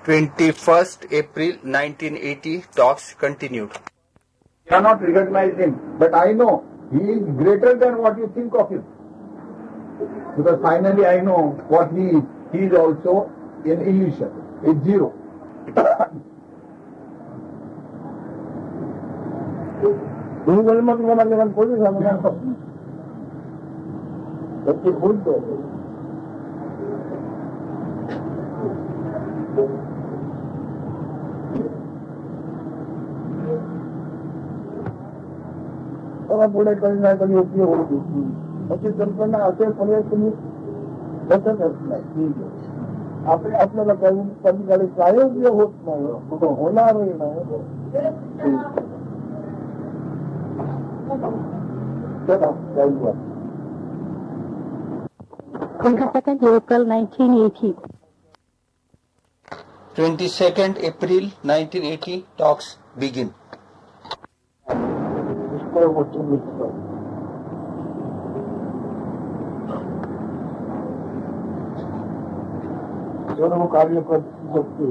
21st April 1980 talks continued. You cannot recognize him, but I know he is greater than what you think of him. Because finally I know what he is. He is also an illusion. It's zero. पुढे कधी उपयोग होतो त्याची कल्पना असेल पर्याय तुम्ही बसत नाही आपल्याला काही कधी काय उपयोग होत नाही होणारही नाही. 22nd April 1980. 22nd April 1980 talks begin. सर्व कार्य करते शक्ती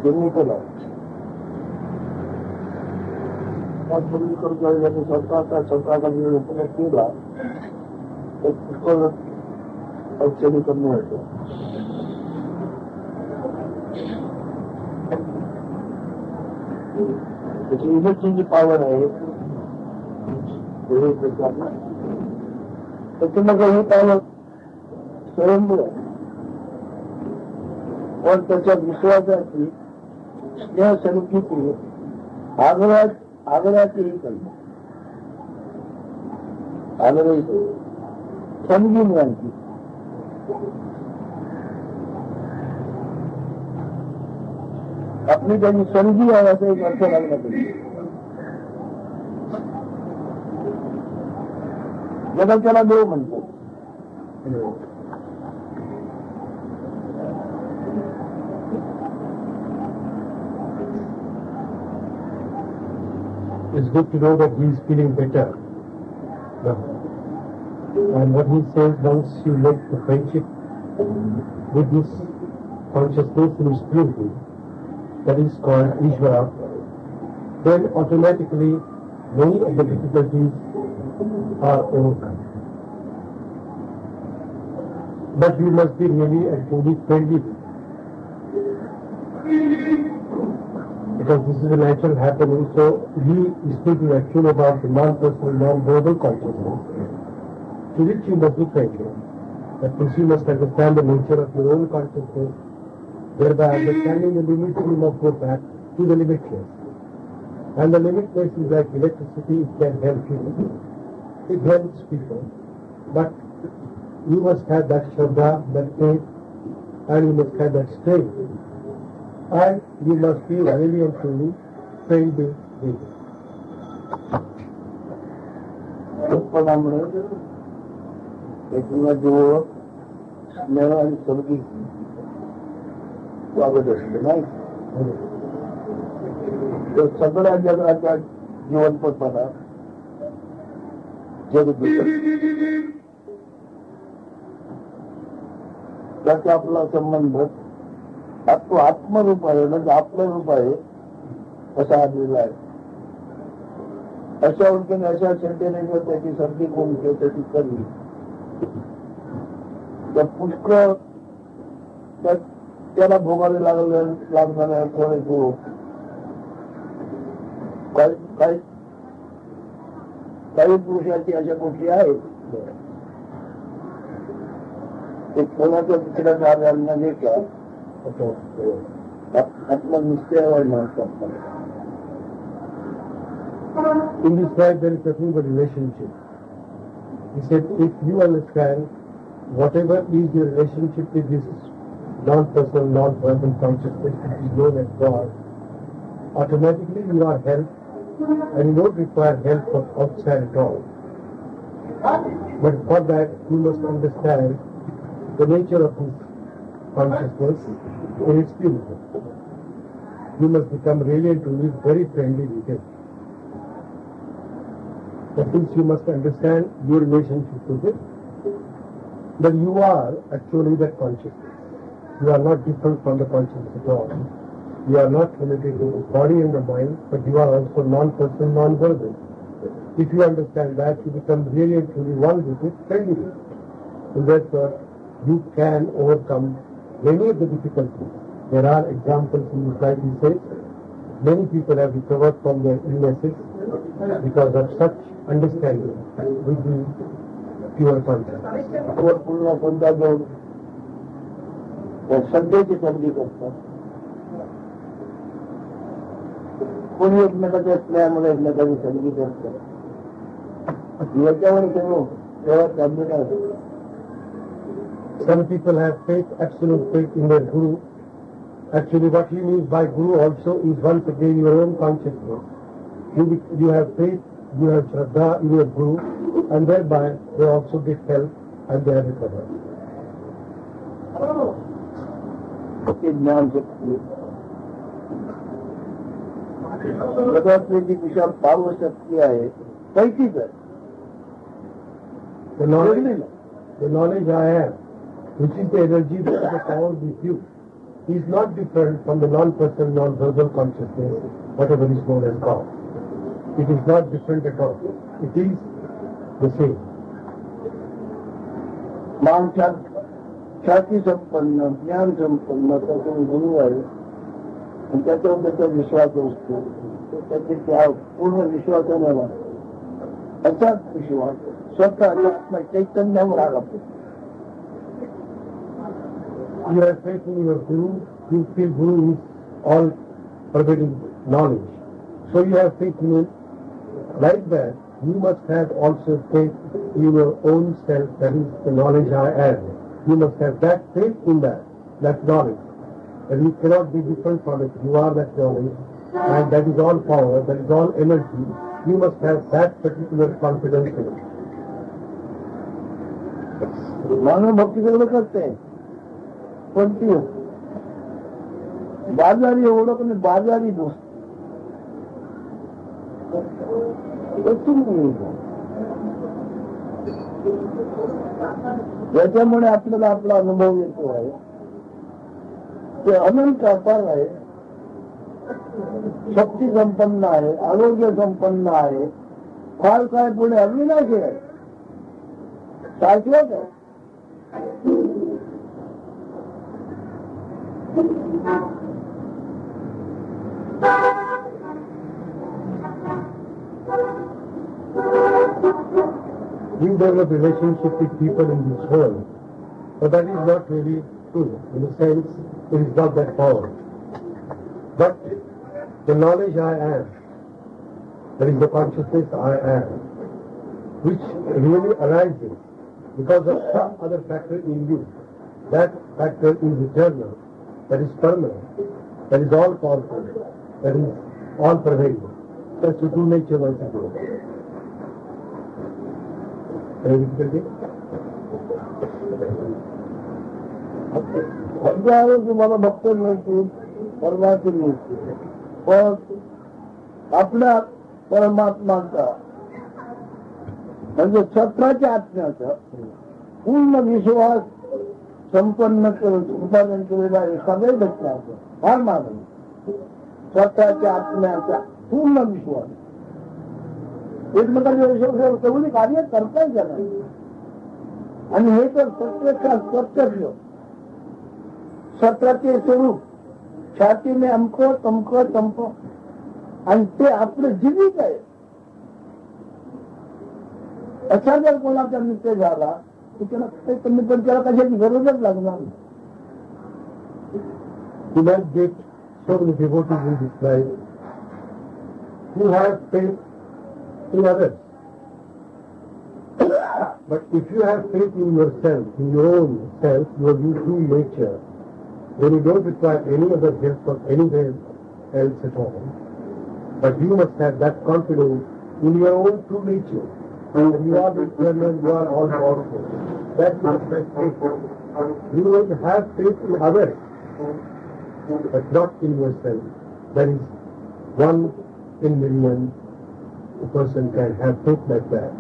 केमिकल आहे. सरकारचा निर्णय केला तर पुष्कळ औषधी कमी होतं. त्याची इलेक्ट्रिकची पॉवर आहे त्याच्यामध्ये ही पॉवर स्वयंभू आहे. पण त्याच्या विश्वासाची स्नेह स्वरूपी आग्रहाची कल्पना आग्रही समजून घ्यायची. आपली त्यांनी संधी आहे असं एक अर्थ लागला पाहिजे. जगात त्याला देव म्हणतात. It's good to know that he is feeling better. And what he says, once you let the friendship with this consciousness in his purity, that is called Ishvara, then automatically many of the difficulties are overcome. But you must be really and truly friendly with him. Because this is a natural happening, so he is speaking actually about the non-personal, non-verbal consciousness, to which you must be friendly. That means you must understand the nature of your own consciousness, thereby understanding the limits you must go back to the limitless. And the limitless is like electricity, it can help you. It helps people. But you must have that shraddha, that faith, and you must have that strength. And you must be really and truly friendly with it. स्नेह आणि सर्वी स्वागत असते नाही. तर सगळ्या जगाच्या जीवनपथाला जग त्याचा आपला संबंध तो आत्मरूप आहे म्हणजे आपलं रूप आहे असा आलेला आहे. अशा ओळखीने अशा चिंतेने जर त्याची सर्दी कोण त्याची करली तर पुष्कळ त्याला भोगावे लागणाऱ्या तो काही पुरुषाची अशा गोष्टी आहेत ते कोणाच्या दुसऱ्या कार्यांना नाही का आत्मनिश्चय म्हणतात. In this life there is nothing but relationship. He said, if you understand whatever is your relationship with this non-personal, non-verbal consciousness which is known as God, automatically you are helped and you don't require help from outside at all. But for that you must understand the nature of this consciousness in its purity. You must become really and truly very friendly with it. That means you must understand your relationship with it, that you are actually that consciousness. you are not different from the consciousness at all. You are not limited to the body and the mind, but you are also non-personal, non-verbal. If you understand that, you become really and truly one with it, friendly with it. And therefore, you can overcome many of the difficulties. There are examples in this life, he says. Many people have recovered from their illnesses because of such understanding with the pure consciousness. पूर्ण कोणता जो सध्याची संधी करतात कोणी एकमेकाच्या स्नेहामुळे एकमेकाची संधी करतात याच्यावर केव्हा तेव्हा चालली नाही. Some people have faith, absolute faith in their Guru. Actually, what he means by Guru also is once again your own consciousness. You have faith, you have Shraddha in your Guru, and thereby they also get help and they are recovered. ज्ञान शक्ती जगातली जी विशाल power शक्ती आहे कैकीच आहे. The knowledge I am, which is the energy that is the power with you, is not different from the non-personal, non-verbal consciousness, whatever is known as God. It is not different at all. It is the same. माणसात ख्याती संपन्न ज्ञान संपन्न त्याचा गुरु आहे आणि त्याच्यावर त्याचा विश्वास असतो. त्याचे त्या पूर्ण विश्वासाने वाटतो. असाच विश्वास स्वतः चैतन्यावर आला. You have faith in your Guru, you feel Guru is all pervading knowledge. So you have faith in him. Like that, you must have also faith in your own self, that is the knowledge I am. You must have that faith in that knowledge. And you cannot be different from it. You are that knowledge. And that is all power, that is all energy. You must have that particular confidence in it. मानव भक्ती सगळं करते पण ती बाजारी ओळख आणि बाजारी दोस्त याच्यामुळे आपल्याला आपला अनुभव येतो आहे ते अनंत अपार आहे. शक्ती संपन्न आहे, आरोग्य संपन्न आहे, फार काय पुढे अविनाशी आहे, शाश्वत आहे. We develop relationship with people in this world, but that is not really true. In a sense, it is not that power. But the knowledge I am, that is the consciousness I am, which really arises because of some other factor in you. That factor is eternal, that is permanent, that is all powerful, that is all pervading. That's the true nature once again. हजारो तुम्हाला भक्त मिळतील, परमात्मा मिळतील, पण आपल्या परमात्माचा म्हणजे स्वतःच्या आत्म्याचा पूर्ण विश्वास संपन्न करून उत्पादन केलेला एखाद्या घटनाचा फार मागणी. स्वतःच्या आत्म्याचा पूर्ण विश्वास एकमेकांच्या विश्वासावर तेवढी कार्य करता येत नाही. आणि हे तर प्रत्यक्षात प्रत्यक्ष स्वतःचे स्वरूप छातीने अमकं तमकं तमक आणि ते आपलं जीवित आहे. असा जर कोणाचा निश्चय झाला तर त्याला कमी पण त्याला कशाची गरजच लागणार नाही. You might get so many devotees in this life who have faith in others. But if you have faith in yourself, in your own self, your true nature, then you don't require any other help from anywhere else at all. But you must have that confidence in your own true nature. And you are the eternal, you are all powerful. That's your best faith. You will have faith in others, but not in yourself. That is 1 in million a person can have faith like that.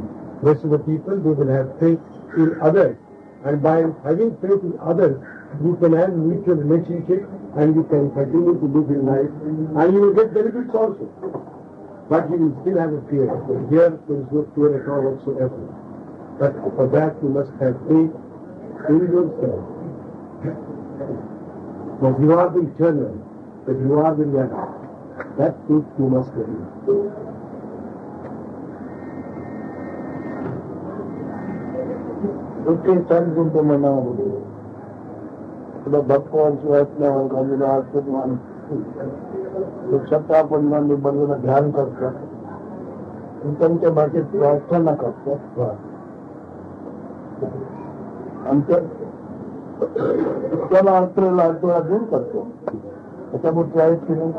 Rest of the people, they will have faith in others. And by having faith in others, you can have mutual relationship and you can continue to live in life and you will get benefits also. But you will still have a fear. Here there is no fear at all whatsoever. But for that you must have faith in yourself. That you are the eternal, that you are the reality. That faith you must have. उसके संत उनको मना बोले तो भगवान शिवाय मान तो छत्ता परिमाण में बंधना ध्यान करता त्यांच्या भाषेत प्रार्थना करतात अंतर त्याला अंतरेला अडथळा दूर करतो त्याच्यामुळे आहेत की नाही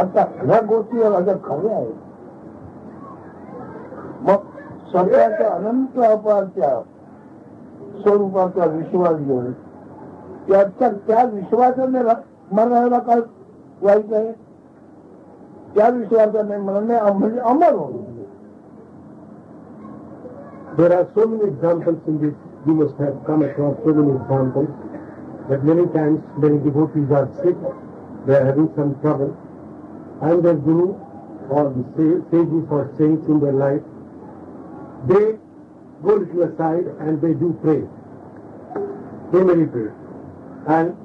आता ह्या गोष्टी अगं खऱ्या आहेत मग सगळ्याच्या अनंत अपारच्या स्वरूपाचा विश्वास घेऊन त्या विश्वासाने मरणाला काय वाईट आहे त्या विश्वासाने मरणे म्हणजे अमर होईल. There are so many examples in this. You must have come across so many examples that many times many devotees are sick, they are having some trouble, and their guru or the sages or saints in their life, they go little aside and they do pray. They meditate. And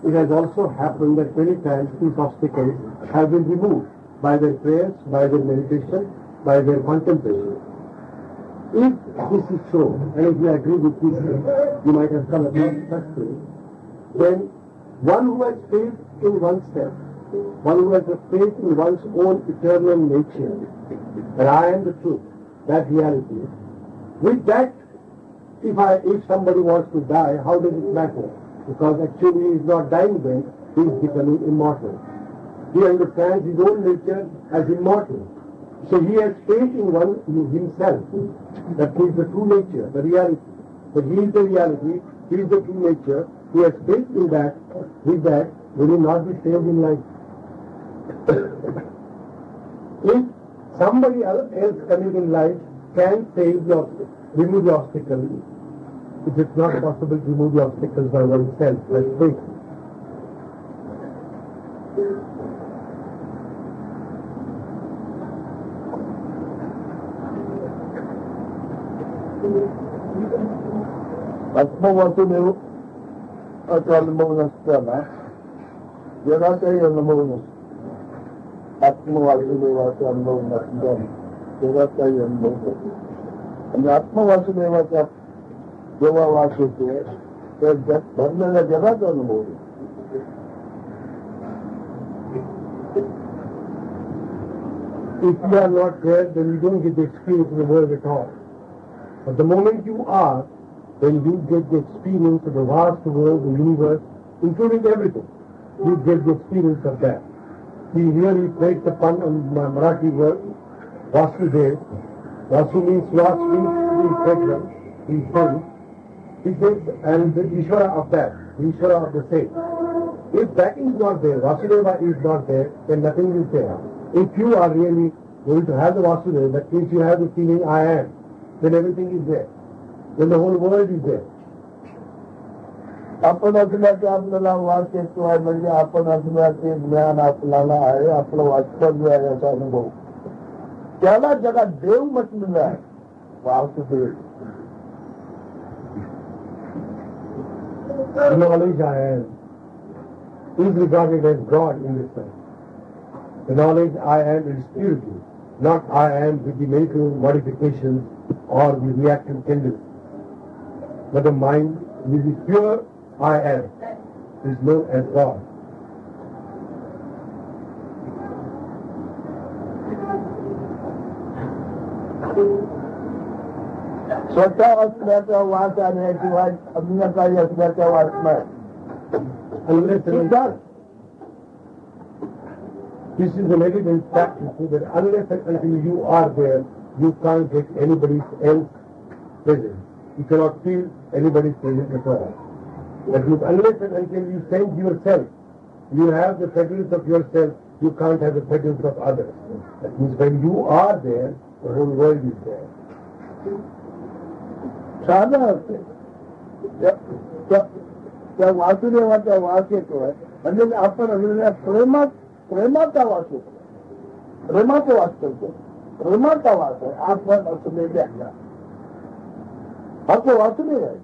it has also happened that many times these obstacles have been removed by their prayers, by their meditation, by their contemplation. If this is so, and if you agree with this, you might have come across such thing, then one who has faith in oneself, one who has a faith in one's own eternal nature, that I am the truth, that reality, with that, if somebody wants to die, how does it matter? Because actually he is not dying then, he is becoming immortal. He understands his own nature as immortal. So he has faith in himself, that he is the true nature, the reality. But he is the reality, he is the true nature, he has faith in that, with that, will he not be saved in life? If somebody else coming in life can remove the obstacle, it is not possible to remove the obstacles by oneself, that's faith. आत्मवासुदेव असा अनुभव नसताना जगाचाही अनुभव नसतो. आत्मवासुदेवाचा अनुभव नसताना जगाचाही अनुभव नसतो. आणि आत्मवासुदेवाचा जेव्हा वास होतो तर भरलेल्या जगाचा अनुभव होतो. If you are not there, then you don't get the experience of the world at all. But the moment you are, then you get the experience of the vast world, the universe, including everything. You get the experience of that. See, here he played the pun on my Marathi word, Vasudev. Vasu means Vas means the pregnant, he son. He says, and the Ishvara of that, the Ishvara of the same. If that is not there, Vasudeva is not there, then nothing is there. If you are really going to have the Vasudeva, that means you have the feeling I am, then everything is there. Then the whole world is there. आपण असल्याचा आपल्याला वास येतो आहे म्हणजे आपण असल्याचे ज्ञान आपल्याला आहे, आपलं वास्तव्य आहे याचा अनुभव. त्याला जगात देव म्हटलेलं आहे. Vasudev The knowledge I am is regarded as God in this sense. The knowledge I am is purity, not I am with the mental modifications or the reactive tendencies. But the mind with the pure I am is known as God. स्वतः असल्याचा वास आणण्याशिवाय अन्य काही असल्याचा वास नाही. This is an evident fact that unless and until you are there, you can't get anybody else present. You cannot feel anybody's presence at all. That means unless and until you sense yourself, you have the presence of yourself, you can't have the presence of others. That means when you are there, the whole world is there. साधं असते त्या वासुदेवाचा वास येतोय म्हणजे आपण असलेल्या प्रेमाचा वास होतो, प्रेमाचा वास करतो, प्रेमाचा वास आहे आपण असलेल्या हा तो वासुदेव आहे.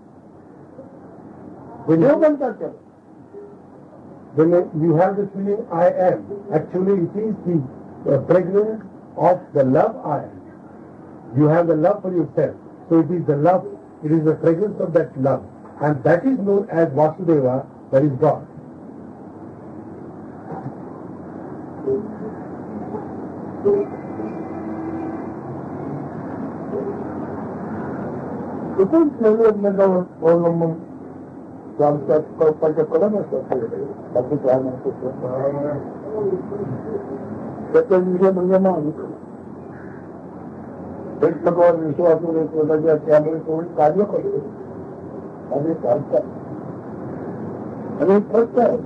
देव म्हणतात त्याला. When you have the feeling I am, actually it is the fragrance of the love I am. You have the love for yourself. So it is the love, it is the fragrance of that love. And that is known as Vasudeva, that is God. कुठून ठेवले अवलंबून आमच्या कल्पाच्या कडम असतात बाकी काय नसतो. त्याचा विषय म्हणजे मग एकमेकावर विश्वास त्यामुळे थोडी कार्य करतो आणि चालतात आणि करतात.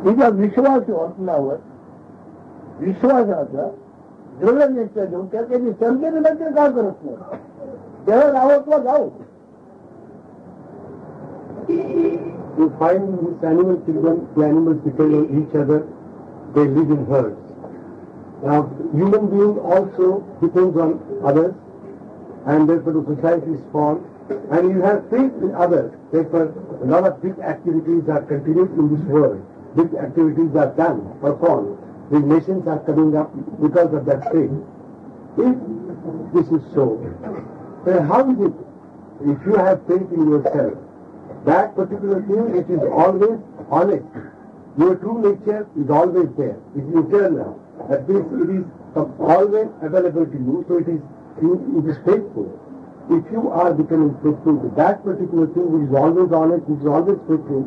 तिचा विश्वास वाटण्यावर विश्वासाचा दृढ निश्चय घेऊन त्याची संधी नंतर काय करत नाही तेव्हा राहत वा जाऊ. You find these animal children, the animals depend on each other, they live in herds. Now, human being also depends on others, and therefore the society is formed, and you have faith in others, therefore a lot of big activities are continued in this world, big activities are done, performed, the nations are coming up because of that faith. If this is so, then how is it, if you have faith in yourself, that particular thing it is always honest, your true nature is always there, it is eternal, that means it is always available to you, so it is faithful. If you are becoming faithful to that particular thing which is always honest, which is always faithful,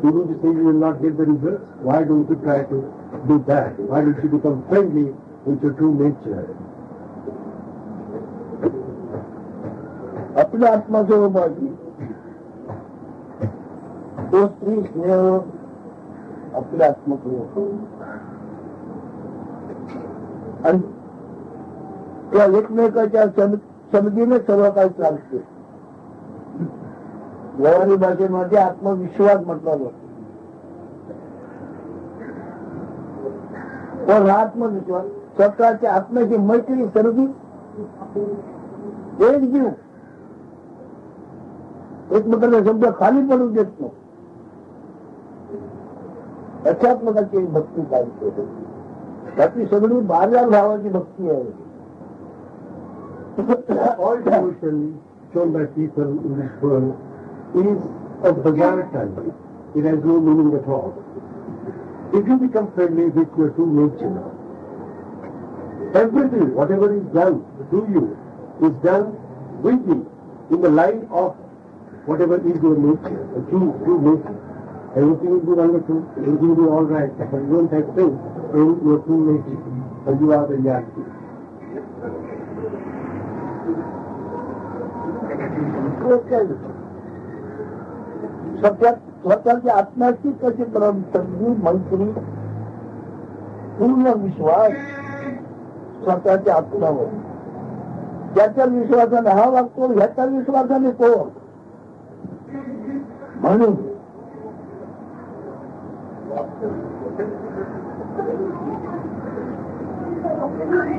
you will say you will not get the results. Why don't you try to do that? Why don't you become friendly with your true nature? आपल्या आत्मास्वरूपाची तो स्त्री स्नेह आपल्या आत्मस्वरूप आणि त्या एकमेकाच्या समजीने सर्व काही चालते. व्यवहारिक भाषेमध्ये आत्मविश्वास म्हटला जातो. पण आत्मविश्वास स्वतःच्या आत्म्याची मैत्री सर्वी एक जीव एकमेकांना शब्द खाली पडू देत नाही. अध्यात्मकाची भक्ती काय त्याची सगळी बाजार भावाची भक्ती आहे. All devotion shown by people in this world is of bizarre type. It has no meaning at all. If you become friendly with your true nature, everything, whatever is done to you, is done with you in the line of whatever is your nature, the true nature. Everything will be wonderful, everything will be all right, but you don't have faith in your true nature, and you are the reality. स्वतःच्या आत्म्याची कशी संधी मैत्री पूर्ण विश्वास स्वतःच्या आत्म्यावर ज्याच्या विश्वासाने हा वागतो ह्याच्या विश्वासाने तो म्हणून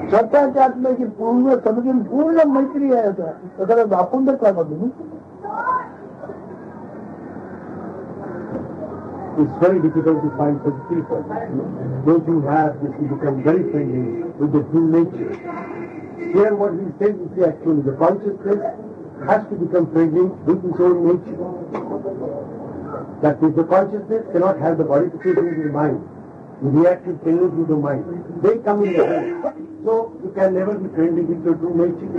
स्वतःच्या आत्म्याची पूर्ण समजून पूर्ण मैत्री आहे. त्याला दाखवून देत काय तुम्ही. It's very difficult to find such people. Those who have this will become very friendly with the true nature. Here what he says is actually the consciousness has to become friendly with its own nature. That is, the consciousness cannot have the modifications in the mind, the reactive tendencies of the mind. They come in the head. So you can never be friendly with your true nature.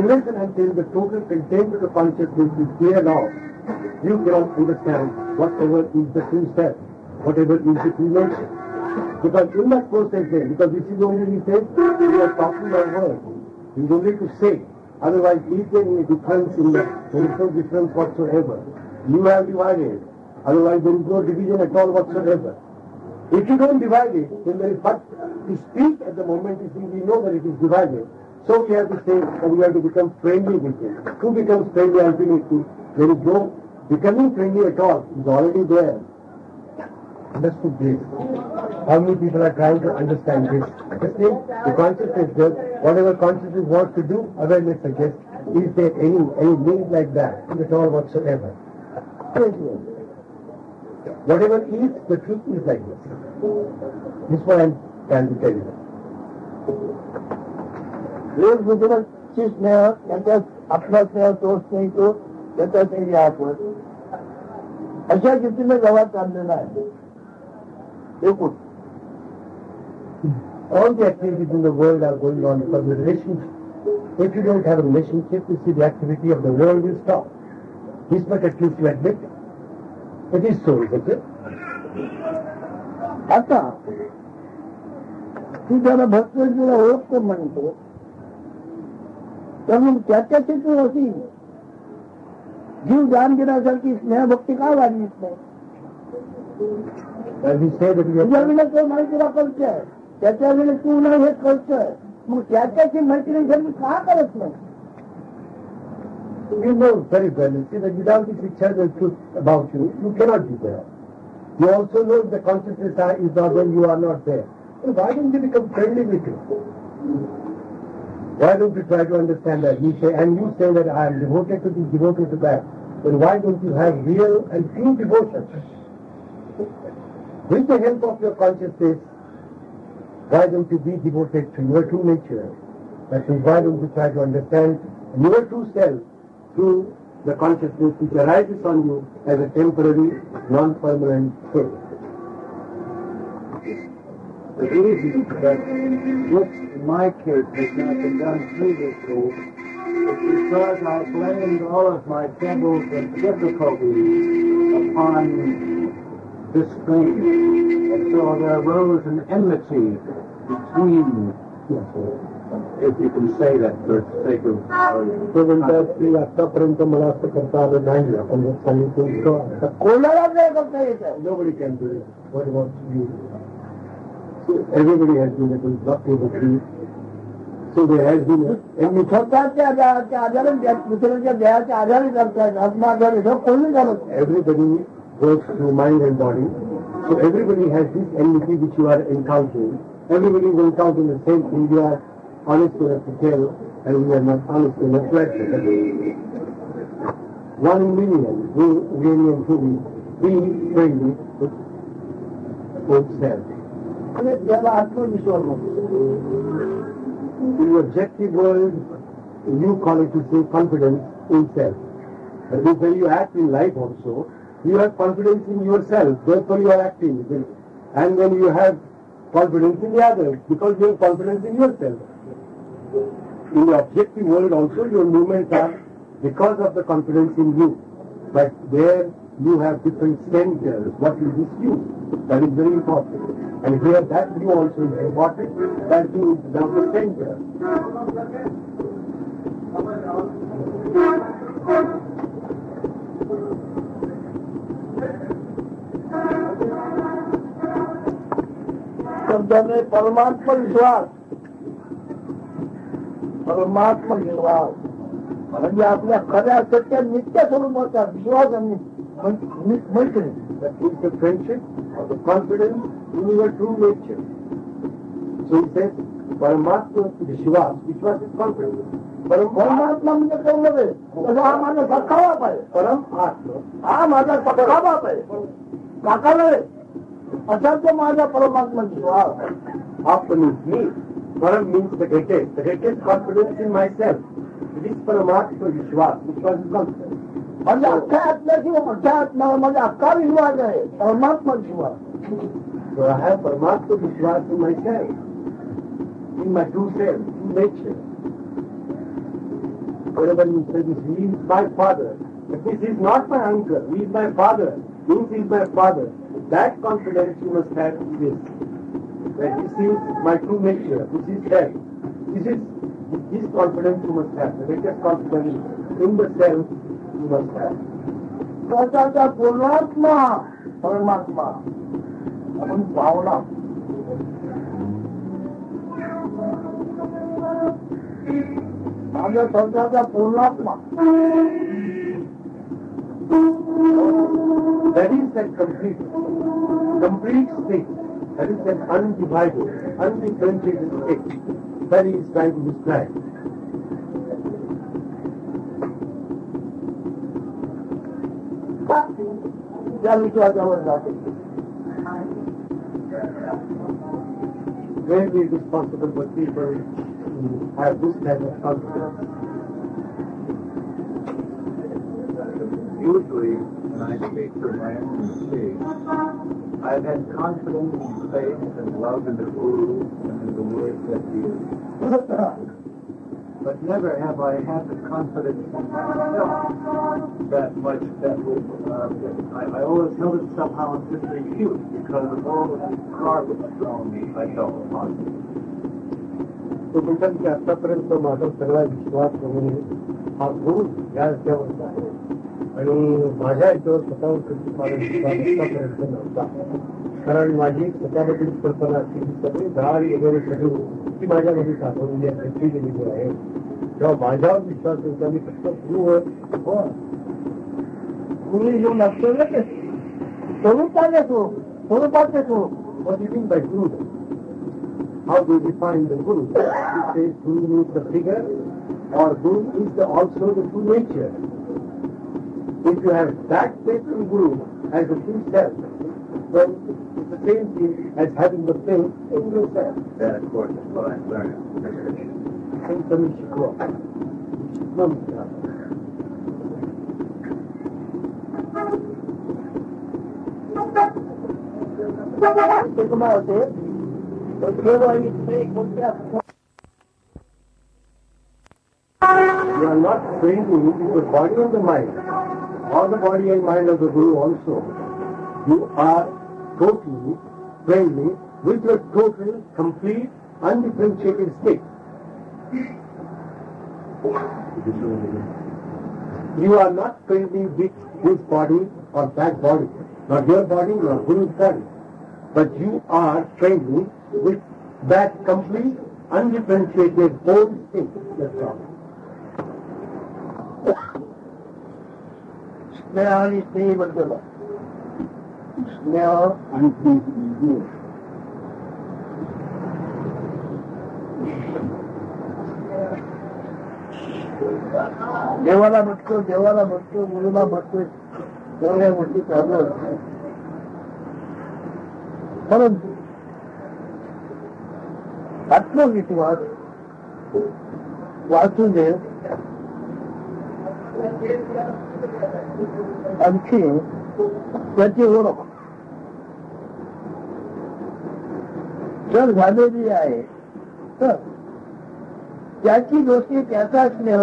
Unless and until the total content of the consciousness is cleared out, you cannot understand whatever is the true self, whatever is the true nature. Because in that process then, because this is only he says, we are talking by words. It is only to say. Otherwise, is there any difference in that? There is no difference whatsoever. You have divided. Otherwise, there is no division at all whatsoever. If you don't divide it, then there is but to speak at the moment, you see, we know that it is divided. So we have to say, we have to become friendly with him. Who becomes friendly ultimately? There is no becoming friendly at all. It's already there. Understood this. How many people are trying to understand this? The consciousness does whatever consciousness wants to do, awareness suggests. Is there any link like that at all whatsoever? Whatever is, the truth is like this. This is what I'm trying to tell you. वेगवेगळ्याची स्नेह त्यांच्या आपला स्नेह तो स्नेह तो त्याचा स्नेह आपण अशा रीतीने व्यवहार चाललेला आहे. एकूण All the activities in the world are going on for the relationship. If you don't have a relationship, you see the activity of the world will stop. This much at least you admit. It is so, isn't it? आता ती ज्याला भक्तीला ओळखतो म्हणतो त्यामुळे त्याच्याची तू होती जीव जाण घेण्यासारखी स्नेहभक्ती का वाढलीच नाही. As you say that you तुझ्या have, वेळेला तो माहितीला कळतंय त्याच्या वेळेला तू नाही हे कळतंय मग त्याच्याची मैत्रिणी का करत नाही. you know very well, you see that without this eternal truth about you, you cannot be there. You also know the consciousness is not when you are not there. So why don't you become friendly with you? Why don't you try to understand that? You say, and you say that I am devoted to this, devoted to that. Then why don't you have real and true devotion? With the help of your consciousness, why don't you be devoted to your true nature? That is, why don't you try to understand your true self through the consciousness which arises on you as a temporary, non-permanent state. The reason that which in my case has not been done previously is because I blamed all of my troubles and difficulties upon this thing. And so there arose an enmity between, if you can say that for the sake of आतापर्यंत मला असं करता आलं नाही. आपण जर सांगितलं कोणाला नाही करता येत आहे. nobody can do it. What about you? So everybody has been able to do it. So there has been a स्वतःच्या आधारे दुसऱ्याच्या देहाच्या आधारे करतायत आत्माधारे हे कोणी करत नाही. everybody works through mind and body. So everybody has this enmity which you are encountering. Everybody is encountering the same thing. You are honest enough to tell, and we are not honest enough to accept. One in million, we really and truly be friendly with oneself. आणि त्याला आत्मविश्वास म्हणतो. In the objective world, you call it to say confidence in self. That means when you act in life also, you have confidence in yourself, therefore you are acting. And when you have confidence in the others, because you have confidence in yourself. In the objective world also, your movements are because of the confidence in you. But there you have different centers. What is this you? That is very important. And here that you also is important. That you is the center. शब्दाने परमात्मा विश्वास म्हणजे आपल्या खऱ्या सत्य नित्य स्वरूपाचा विश्वास आणि मैत्री. That is the friendship or the confidence in your true nature. So he says, Paramatma Vishwas. Vishwas is confidence. परमात्मा म्हणजे कोण नव्हे तसा हा माझा सखा बाप आहे. Param Atma. हा माझा सखा बाप आहे काका नव्हे असा तो माझा परमात्मा विश्वास. Atma means me. Param means the greatest confidence in myself. It is Paramatma Vishwas. Vishwas is confidence. म्हणजे अख्ख्या आत्म्याशिवाय मोठ्या आत्म्यावर माझा अख्खा विश्वास आहे परमात्मा विश्वास. So I have Paramatma Vishwas in myself, in my true self, true nature. Whenever you say this, he is my father. But this is not my uncle, he is my father. This is my father. That confidence you must have in this. That this is my true nature, this is self. This confidence you must have. The greatest confidence in the self you must have. स्वतःचा पूर्णात्मा परमात्मा आपण भावना आमच्या संसाराचा पूर्णात्मा. That is that complete state. That is that undivided, undifferentiated state that he is trying to describe. त्या विश्वासावर जाते. Maybe it is possible for people to have this type of confidence. Usually, when I speak for my own mistake, I've had confidence and faith and love in the Guru and in the words that he has. But never have I had the confidence in myself that much that would, I always held it somehow in disrepute because of all of the garbage thrown I felt upon me. तो म्हणतात की आतापर्यंत माझा सगळा विश्वास वगैरे हा गुरु या याच्यावरचा आहे आणि माझ्या याच्यावर स्वतःवर कधी माझा विश्वास आतापर्यंत नव्हता. कारण माझी स्वतःमधील कल्पना अशी सगळी झाड वगैरे सगळी ती माझ्यामध्ये साठवलेली आहे, गेलेली आहे. तेव्हा माझ्यावर विश्वास होता मी फक्त गुरुवर गुरु येऊन असतो ना ते स्वरूपात येतो, स्वरूपात येतो. What do you mean by Guru? How do you define the Guru? You say Guru is the figure or Guru is also the true nature. If you have that faith in Guru as the true self, then it's the same thing as having the faith in yourself. That, of course, is what I've learned. And कमी शिकवा. ते काय होते केव्हा इथे कोणत्या You are not training with the body and the mind, or the body and mind of the Guru also. You are totally training with your total, complete, undifferentiated state. You are not training with this body or that body, not your body, nor Guru's body, but you are training with that complete, undifferentiated whole state. That's all. स्नेह आणि स्नेहीबद्दल स्नेह आणि स्नेह देवाला म्हटतो, देवाला म्हटतो, मुलीला म्हटतोय, सगळ्या गोष्टी चालू असतात. परंतु आत्मविश्वास वासुदेव आणखी त्याची ओळख जर झालेली आहे तर त्याची गोष्टी, त्याचा स्नेह,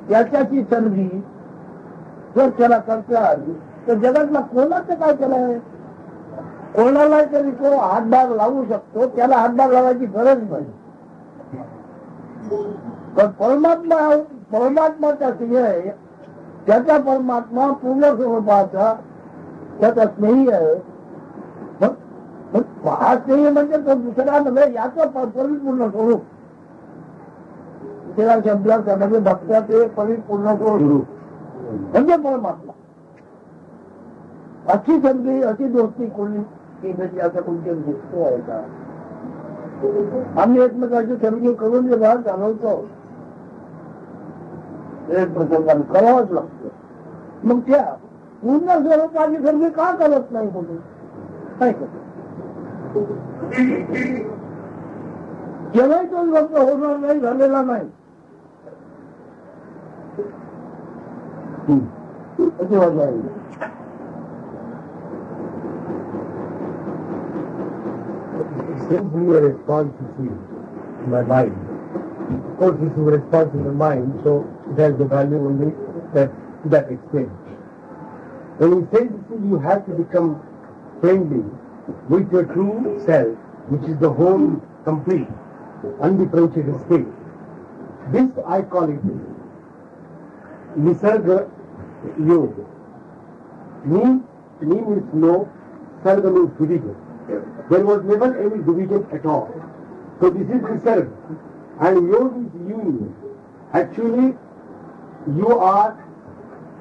त्याच्याची संधी जर त्याला करता आली तर जगातला कोणाचं काय केलं आहे? कोणाला तरी तो हातभार लावू शकतो, त्याला हातभार लावायची गरज नाही. पण परमात्माचा स्नेह आहे, त्याचा परमात्मा पूर्ण स्वरूपाचा त्याचा स्नेही आहे. हा स्नेही म्हणजे तो दुसरा नव्हे, याचं परिपूर्ण स्वरूप. दुसऱ्या शब्दात म्हणजे भक्ताचे परिपूर्ण स्वरूप म्हणजे परमात्मा. अशी संधी, अशी दोस्ती कोणी केली असं कोणती दिसतो आहे का? आम्ही एकमेकाची संधी करून जे भाग घालवतो एक प्रसंगाने करावंच लागतं. मग त्या पूर्ण स्वरूपाची संधी का करत नाही कोणी? काय करतो? केव्हाही तो लग्न होणार नाही, झालेला नाही. अशी वाटलं आहे. Sends me a response to see in my mind. Of course, this is a response in the mind, so it has the value only to that extent. When he says you have to become friendly with your true self, which is the whole, complete, undifferentiated state. This I call it Nisarga Yoga. Ni means no, Sarga means division. There was never any division at all. So this is Nisarga. And Yoga is union. Actually, you are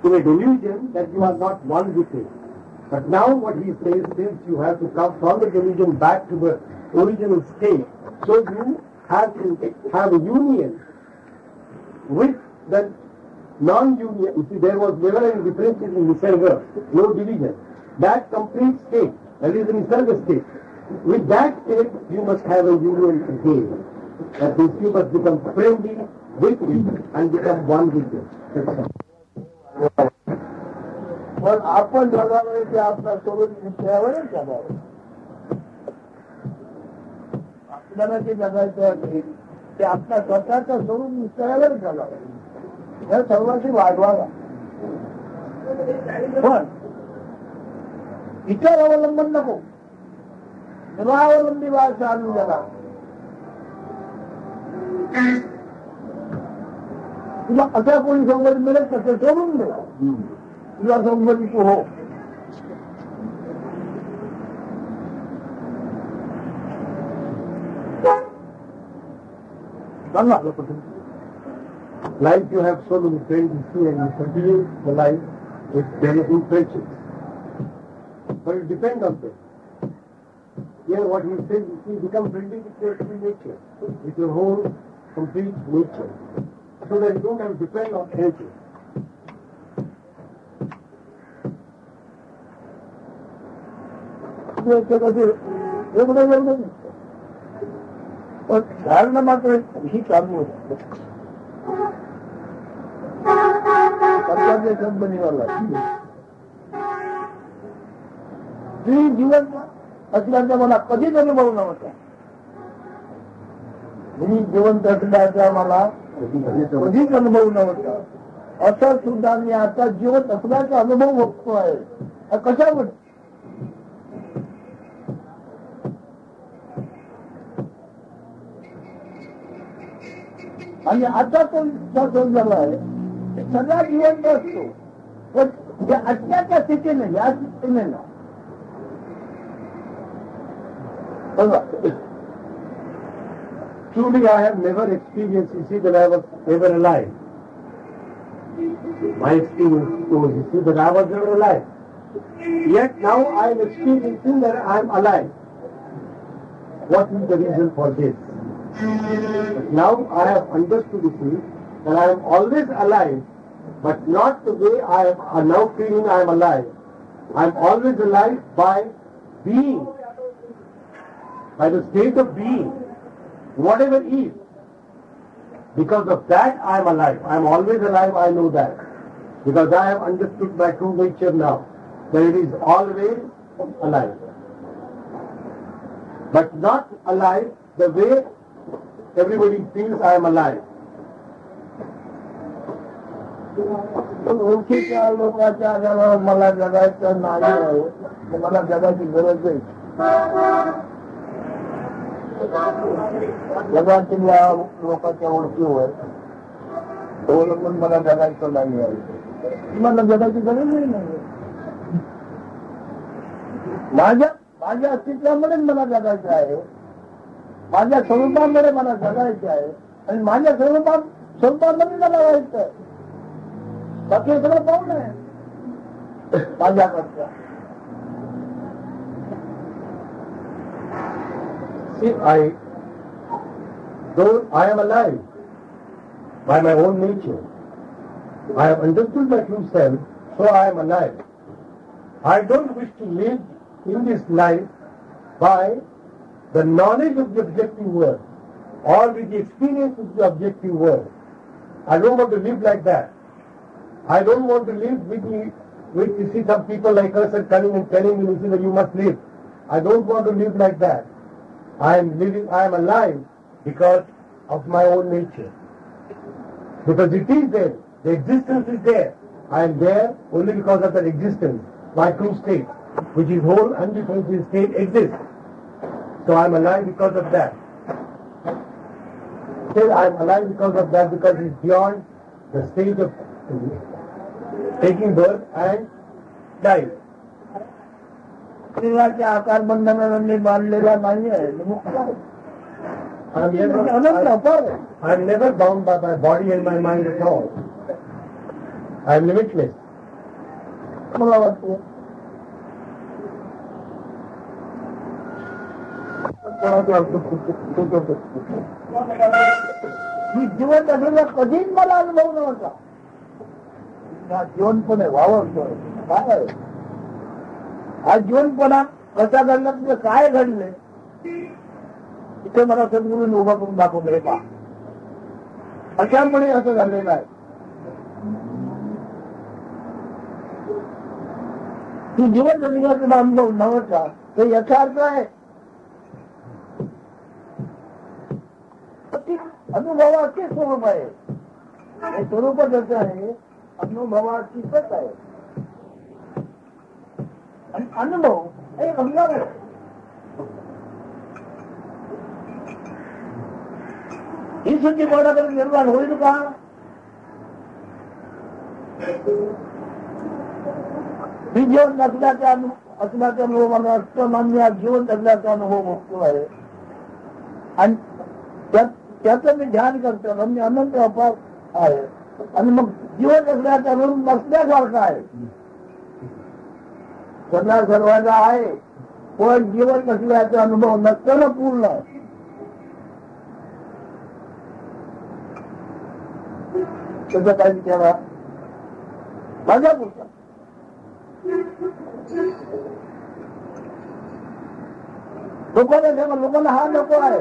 in a delusion that you are not one with it. But now what he says is you have to come from the delusion back to the original state. So you have to have a union with the non-union. You see, there was never any difference in Nisarga, no division. That complete state, that is the Nisarga state. With that state, you must have a union again. That means you must become friendly with it and become one with it. पण आपण जगावे ते आपल्या सोबत विषयावरच जगावे. आपल्याला जे जगायचं आहे ते आपल्या स्वतःच्या स्वरूप विषयावरच जगावे. या सर्वांशी वाढवावा. पण इतर अवलंबन नको. निरावलंबी भाषा आणून जगा. तुला अशा कोणी सोबत मिळेल तसे सोडून दे. तुला सोबत तू हो. Life you have so many friends you see and you continue the life with very good friendships. But it depends on them. Here what he says is you become friendly with your true nature, with your whole complete nature, so that you don't have to depend on anything. एवढं पण धारणा मात्र ही चालू होती. शब्द निघाला स्त्री जीवन असल्याचा मला कधीच अनुभव नव्हता. मी जिवंत असल्याचा मला कधीच अनुभव नव्हता. असं सुद्धा मी आता जिवंत असल्याचा अनुभव बघतो आहे. कशावर आणि आता तो विश्वास झाला आहे सगळा जिवंत असतो. पण या आत्म्याच्या स्थितीने या स्थितीने ना Truly I have never experienced, you see, that I was ever alive. My experience shows, you see, that I was never alive. Yet now I am experiencing that I am alive. What is the reason for this? But now I have understood, you see, that I am always alive, but not the way I am now feeling I am alive. I am always alive by being, by the state of being, whatever is. Because of that I am alive. I am always alive, I know that. Because I have understood my true nature now, that it is always alive. But not alive the way everybody feels I am alive. ओळखीच्या लोकांच्या आधारावर मला जगायचं नाही आहे. मला जगाची गरज आहे. जगातल्या लोकांच्या ओळखीवर अवलंबून मला जगायचं नाही आहे. मला जगाची गरज नाही. माझ्या अस्तित्वामुळे मला जगायचं आहे. माझ्या स्वरूपामध्ये मला जगायचं आहे आणि माझ्या स्वरूपामध्ये मला व्हायचं आहे. बाकी सगळं पाहून आहे माझ्याकडचं. See, though I am alive by my own nature, I have understood my true self, so I am alive. I don't wish to live in this life by the knowledge of the objective world or with the experience of the objective world. I don't want to live like that. I don't want to live with you see some people like us are coming and telling me that you must live. I don't want to live like that. I am alive because of my own nature. Because it is there. The existence is there. I am there only because of that existence. My true state, which is whole undifferentiated state, exists. So I am alive because of that. Still I am alive because of that, because it is beyond the stage of taking birth and dying. शरीराच्या आकार बंधनाने बांधलेला नाही आहे. मुक्त आहे. अनंत अपार आहे. I'm never bound by my body and my mind at all. I'm limitless. मला वाटतं मी जीवन जगलेला कधीच मला अनुभव नव्हता. जीवनपणे वावरतोय काय आहे हा जीवनपणा कसा घडला तुझं काय घडले इथे मला सद्गुरूंनी उभा करून दाखवलं हे पहा अशामुळे असं झालेलं आहे. की जीवन जगण्याचा अनुभव नव्हता तर याचा अर्थ आहे अनुभवाचे स्वरूप आहे. हे स्वरूप जसं आहे अनुभवाचीच आहे. आणि अनुभव हे अंगार आहे. ही सुद्धी कोणाकडे निर्माण होईल का? मी जीवन जगण्याचा अनुभव मला असतं मान्य जीवन जगण्याचा अनुभव भोगतो आहे आणि त्याचं मी ध्यान करतो. मी अनंत अपार आहे आणि मग जीवन जगण्याचा अनुभव नसल्यासारखा आहे. सगळ्या सर्वांचा आहे पण जीवन नसल्याचा अनुभव नसताना पूर्ण त्याचा काय विचारा माझ्या पुढचा लोकांना हा नको आहे.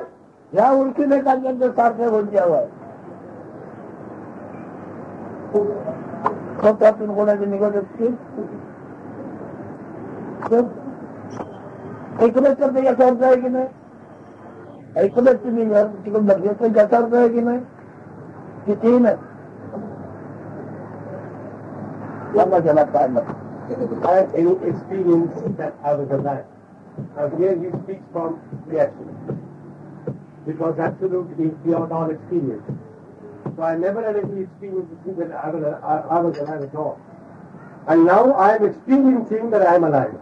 ह्या ओळखीने त्यांच्या सारख्या गोष्टी हवं स्वतःतून कोणाची निघत असतील ऐकलंच तर ते याचा अर्थ आहे की नाही? ऐकलंच तुम्ही तिकडून लक्ष याचा अर्थ आहे की नाही? कितीही नाही त्याला काय नाही. I have any experience that I was alive. Now here he speaks from the absolute. Because absolute is beyond all experience. So I never had any experience to see that I was alive at all. And now I am experiencing that I am alive.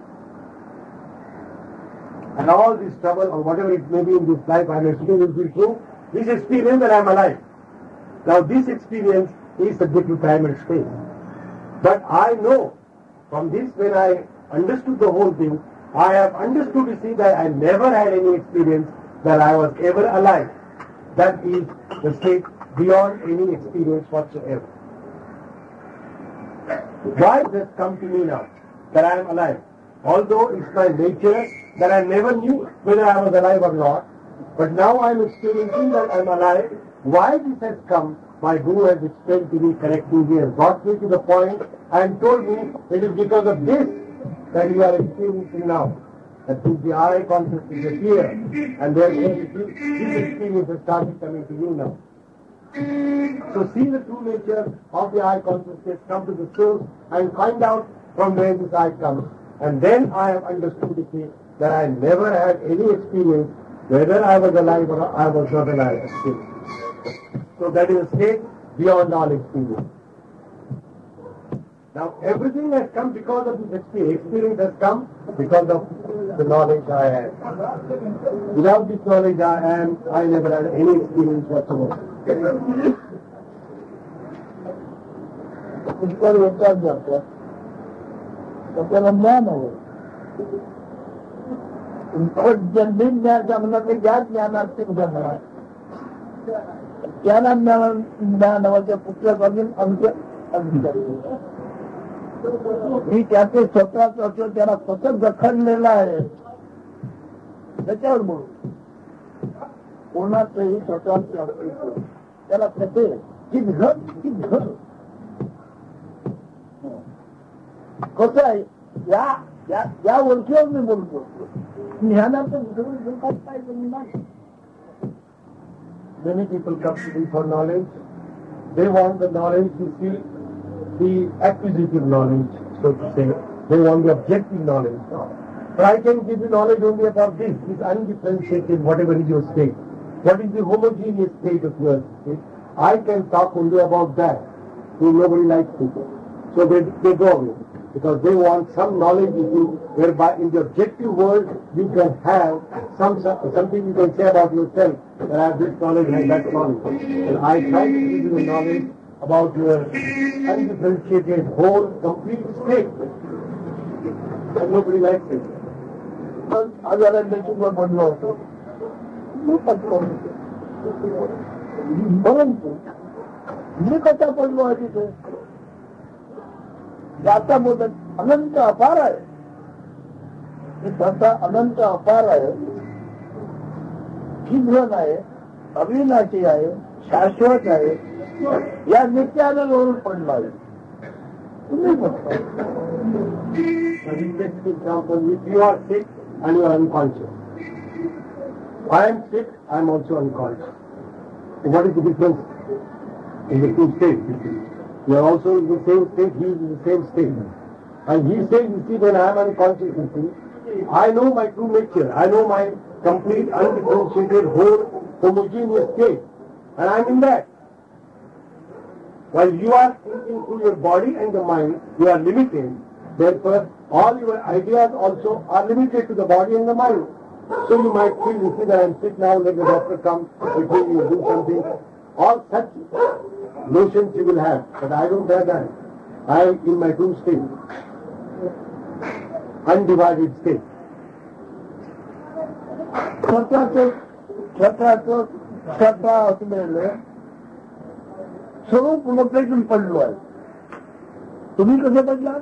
And all this trouble or whatever it may be in this life I am experiencing through this experience that I am alive. Now this experience is subject to time and space. But I know from this when I understood the whole thing, I have understood to see that I never had any experience that I was ever alive. That is the state beyond any experience whatsoever. Why does it come to me now that I am alive? Although it's my nature that I never knew whether I was alive or not, but now I am experiencing that I am alive. Why this has come? My Guru has explained to me correctly. He has got me to the point and told me it is because of this that you are experiencing now. That since the I consciousness is here, and therefore this experience has started coming to you now. So see the true nature of the I consciousness, come to the source and find out from where this I comes. And then I have understood that I never had any experience whether I was alive or I was not alive. So that is a state beyond all experience. Now everything has come because of this experience. Experience has come because of the knowledge I have. Without this knowledge I never had any experience whatsoever. पुष्कळ विचार जातो त्याला ज्ञान हवं. जन्मी ज्ञान जमलं की ज्या ज्ञानात जमणार ज्ञाना ज्ञानाच्या पुस्तकातून आमच्या मी त्याचे स्वतःच असो त्याला कसं जखडलेलं आहे त्याच्यावर बोलू. कोणाचंही स्वतःच त्याला कसे कसं आहे या ओळखीवर मी बोलतो. ज्ञानाचं काय नाही. Many people come to me for knowledge. They want the knowledge to see the acquisitive knowledge, so to say. They want the objective knowledge. But I can give you knowledge only about this undifferentiated, whatever is your state. What is the homogeneous state of your state? I can talk only about that. So nobody likes it. So they go away. because they want some knowledge with you, whereby in the objective world you can have something you can say about yourself, that I have this knowledge and that knowledge. And I try to give you the knowledge about your undifferentiated, whole, complete state. And nobody likes it. परंतु मी कसा पडलो आहे तिथे आता बोलत अनंत अपार आहे तसा अनंत अपार आहे जीवन आहे अविनाशी आहे शाश्वत आहे या नित्यानंदवरून पडलो आहे तुम्ही म्हणता You are sick and you are unconscious. I am sick, I am also unconscious. What is the difference in the two states? You are also in the same state, he is in the same state. And he says, you see, when I am unconscious, you see, I know my true nature. I know my complete, undifferentiated, whole, homogeneous state. And I am in that. While you are thinking through your body and the mind, you are limited. Therefore, all your ideas also are limited to the body and the mind. So you might feel, you see that I am sick now, let the doctor come, before you do something. All such notions you will have. But I don't have that. I am in my true state. Undivided state. स्वतः असलेलं स्वरूप नकळीतून पडलो आहे तुम्ही कसे पडला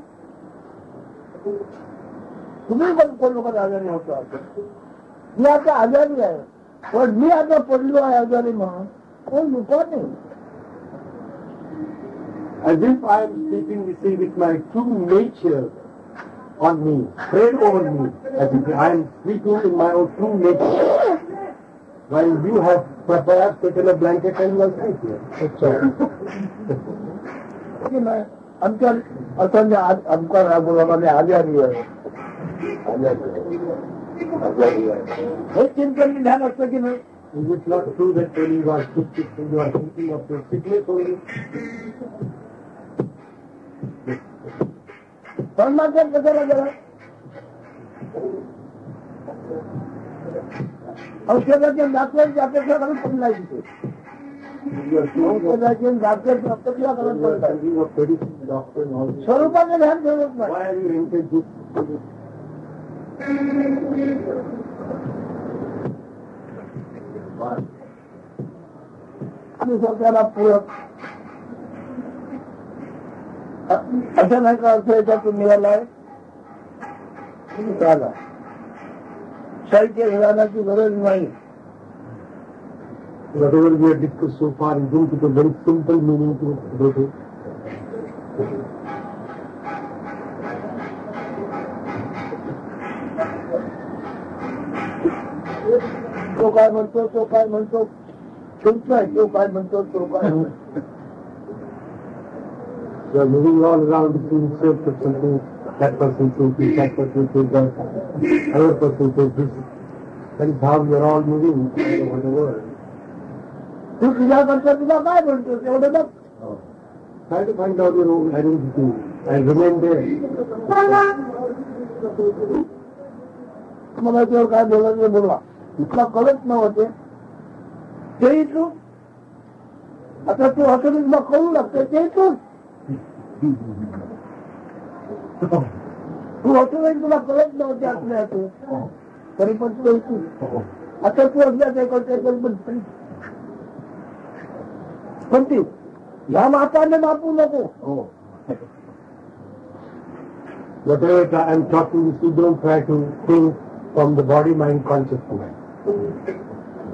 तुम्ही पण कोण लोक आजारी होतो मी आता आजारी आहे पण मी आता पडलो आहे आजारी म्हणून कोण लुका नाही As if I am sleeping, you see, with my true nature on me, spread over me, as if I am sleeping in my own true nature. While you have perhaps taken a blanket and you are sleeping. आमच्या असं आमच्या रागोलाने आजारी आहे हे चिंतन ध्यान असतं की नाही Is it not true that when you are sick, you are thinking of your sickness only? परमात्मा कशाला जरा औषधाचे डॉक्टरची अपेक्षा करत पडलाय तिथे औषधाचे डॉक्टरची अपेक्षा करत पडलाय स्वरूपाने ध्यान ठेवत नाही आणि स्वतःला पूरक असं नाही का अर्थ याच्यातून मिळालाय झाला साहित्य विधानाची गरज नाही Whatever we have discussed so far is going to the very simple meaning to it. तो काय म्हणतो तो काय म्हणतो तुमचा तो काय म्हणतो तो काय म्हणतो You are moving all around between search of something, that person says this, that person says that, other person says this. That is how we are all moving all over the world. तू तुझ्या करता तुला काय म्हणतो तेवढं बघ Try to find out your own identity and remain there. मला तेव्हा काय बोलायचं बोला तुला कळत नव्हते तेही तू आता तू असं तुला कळू लागतं तेही तू तू असं तुला कळत नव्हते आपल्या तरी पण तू आता तू असल्या ते करते पण ती ह्या मापाने मापू नको Whatever I am talking, you don't try to think from the body-mind consciousness.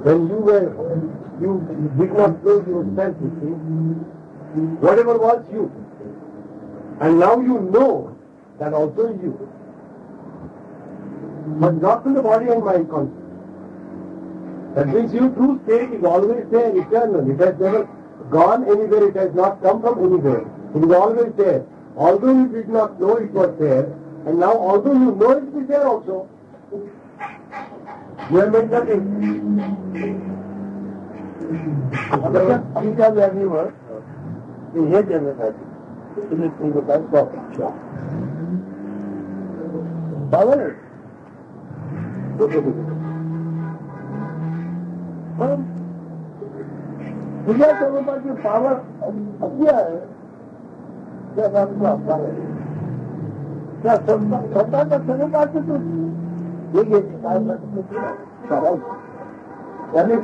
When you did not know yourself, you see, whatever was you. And now you know that also is you. But not to the body and mind consciousness. That means your true state is always there, eternal. It has never gone anywhere, it has not come from anywhere. It is always there. Although you did not know it was there, and now although you know it is there also, you have made nothing. आमच्या व्याधीवर हे देण्यासाठी तुम्ही तुमचं काय power आहे. पण तुझ्या स्वरूपाची power अशी आहे त्या स्वतःच्या स्वरूपाचं तू हे घेते काय त्याने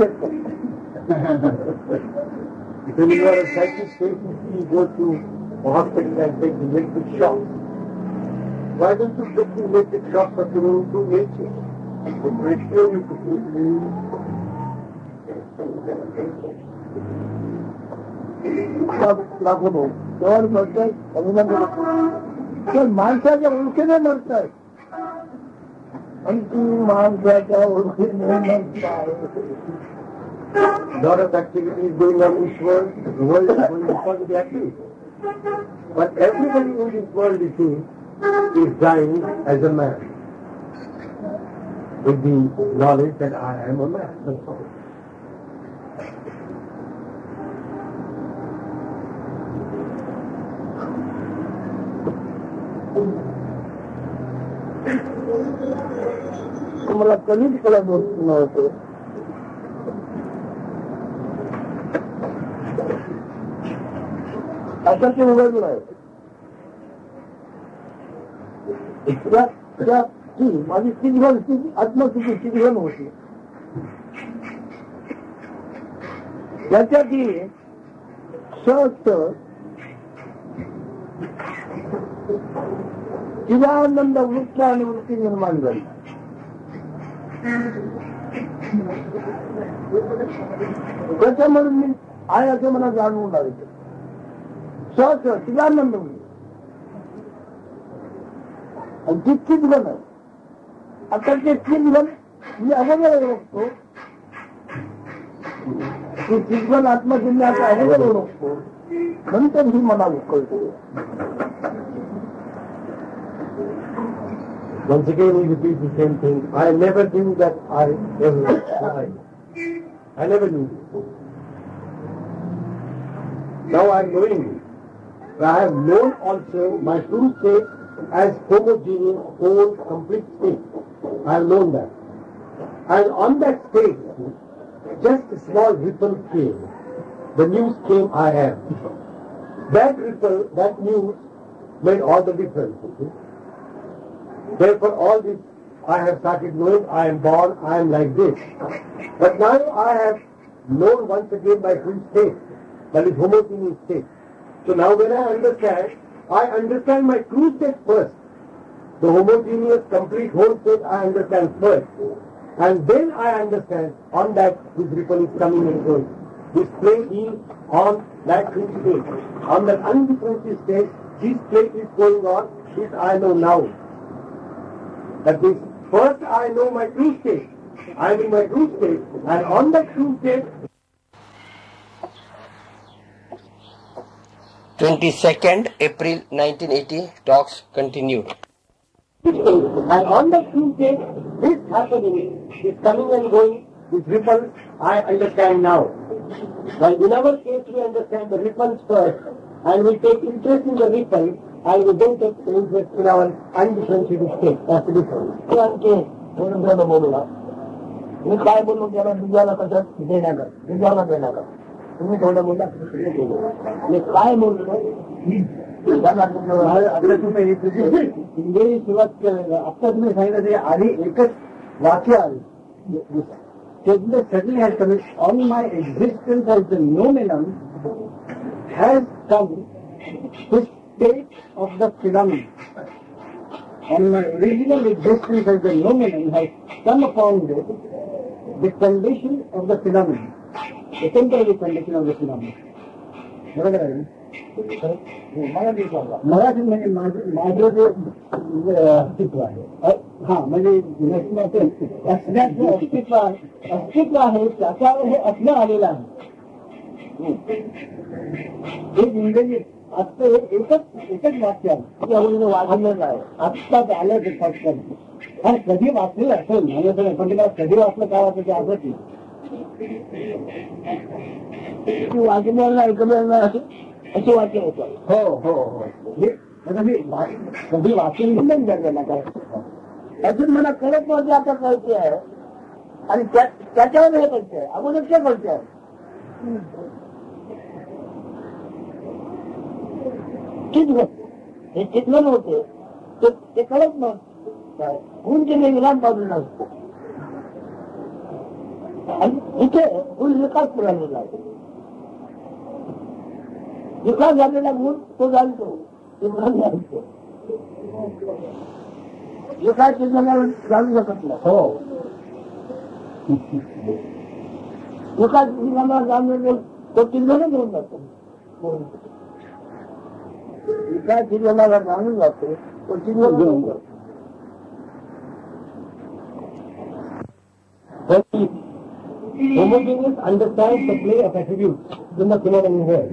When you are a psychic patient, you go to a hospital and take electric shock. Why don't you take the electric shock for to nature? It will restore you completely. दाखवतो तेव्हा मरताय तर माणसाच्या ओळखीने मरताय आणि ती माणसाच्या ओळखीने मरताय. Lot of activity is going on in this world. The world is going because of the activity. But everybody in this world, you see, is dying as a man. With the knowledge that I am a man. That's all. तुम्हाला कधीच कळत नव्हतं. आता ते उघडलं आहे. माझी चिघल आत्मस्थिती चिघल होती. त्याच्यात सहज चिदानंद वृत्त आणि वृत्ती निर्माण झाली. त्याच्यामुळे मी आहे असं मला जाणवून लावायचं. सहज चिदानंद आणि ती चितगण आहे. आता ते चितगण मी अगोदर ओळखतो. ती चितगण आत्मचिन्हाचा अगोदर ओळखतो. नंतर ही मला उकळतो. Once again, he repeats the same thing. I never knew that I ever died. I never knew. Now I am knowing it. But I have known also my true state as homogeneous, whole, complete state. I have known that. And on that state, just a small ripple came. The news came, I am. That ripple, that news made all the difference. Therefore, all this I have started knowing, I am born, I am like this. But now I have known once again my true state, that is homogeneous state. So now when I understand my true state first. The homogeneous, complete whole state I understand first. And then I understand on that this ripple is coming and going. This play is on that true state. On that undifferentiated state, this play is going on, this I know now. That means, first I know my true state. I am in my true state. And on that true state... 22nd April 1980, talks continued. And on that true state, this happening, this coming and going, this ripples, I understand now. While in our case we understand the ripples first, and we take interest in the ripples, and we don't take interest in our undifferentiated state. That's the difference. थोडं बोलूया. मी काय बोललो त्याला दुसऱ्याला कशात देण्याकर दुसऱ्याला देण्याकर तुम्ही थोडं बोला. मी काय बोललो आता तुम्ही सुरुवात आता तुम्ही सांगितलं ते आधी एकच वाक्य आले. Certainly has come. On my existence as the nomenon has come this state of the phenomenon. On my original existence as the nomenon has come upon the condition of the phenomenon, the temporary condition of the phenomenon. बरोबर आहे. मराठी म्हणजे माझं जे अस्तित्व आहे. हा म्हणजे असण्याचं अस्तित्व आहे त्याच्यावर हे असणं आलेलं आहे. हे इंग्रजी आजचं एकच वाक्य आहे वाचलेलं आहे. आत्ताच आलं ते फक्त आणि कधी वाचलेलं असेल म्हणजे पण तिला कधी वाचलं काय वाचलं ते आठवत नाही. वाचलेलं ऐकलेलं असं वाक्य होतं. हो हो हो. हे मी कधी वाचून नाही काय अजून मला कळत नव्हते, आता कळते आहे. आणि त्याच्यावर हे कळते आहे, अगोदर ते कळते आहे. हे चितलं नव्हते, ते कळत नव्हतं. गुण केले विराम बाजूला असतो आणि इथे गुण विकास मिळालेला आहे. विकास झालेला गुण तो जाणतो, विकास जाणतो. विकास जाणू शकत नाही. हो, विकास जाणून तो चिन्ह घेऊन जातो. विकास चिन्हाला जाणून जातो, तो चिन्ह घेऊन जातो. Homogeneous understands the play of attributes in the phenomenon here.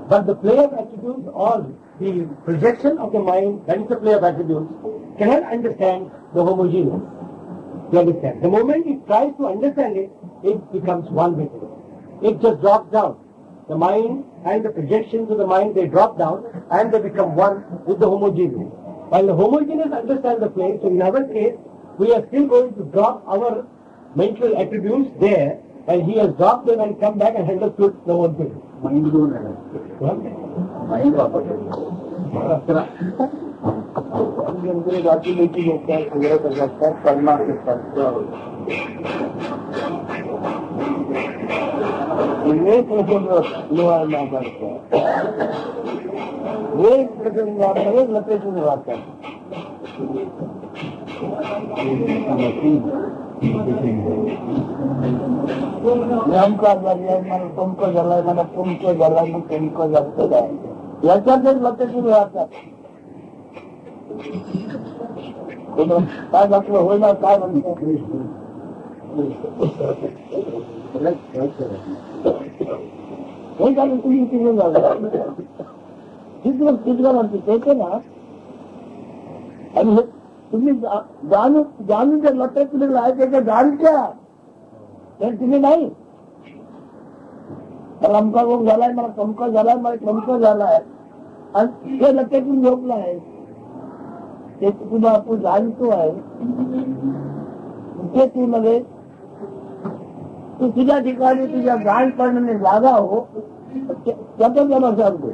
But the play of attributes or the projection of the mind, that is the play of attributes, cannot understand the homogeneous. You understand? The moment it tries to understand it, it becomes one with it. It just drops down. The mind and the projections of the mind, they drop down and they become one with the homogeneous. While the homogeneous understand the play, so in our case, we are still going to drop our mental attributes there, and he has dropped them and come back and understood the whole thing. Mind घेऊन mind वापरतो. गाठी घेतात, सगळं करतात, कर्मा करतात. एक प्रसंग निवारणा करतात, एक प्रसंग एक लपेटून राहतात. नेमका झालाय, मला तुमकं झालाय, मला तुमकं झालाय, मग तुमकं जास्त आहे, याच्यातच लपेटून राहतात. काय म्हटलं होईना, काय म्हणतो हे झालं, तुम्ही तिकडून झालं तिथलं तिथलं म्हणते ते ना. आणि तुम्ही जाणून जे लपेटलेलं आहे त्याच्या जाणत्या, तर तुम्ही नाही. मला अमका रोग झालाय, मला तमका झालाय, मला तमका झालाय, आणि ते लपेटून झोपलं आहे. ते तुला आपण जाणतो आहे, ते तू नव्हे. तू तुझ्या ठिकाणी तुझ्या जाणपणाने जागा हो, त्यातच मला सांगतो.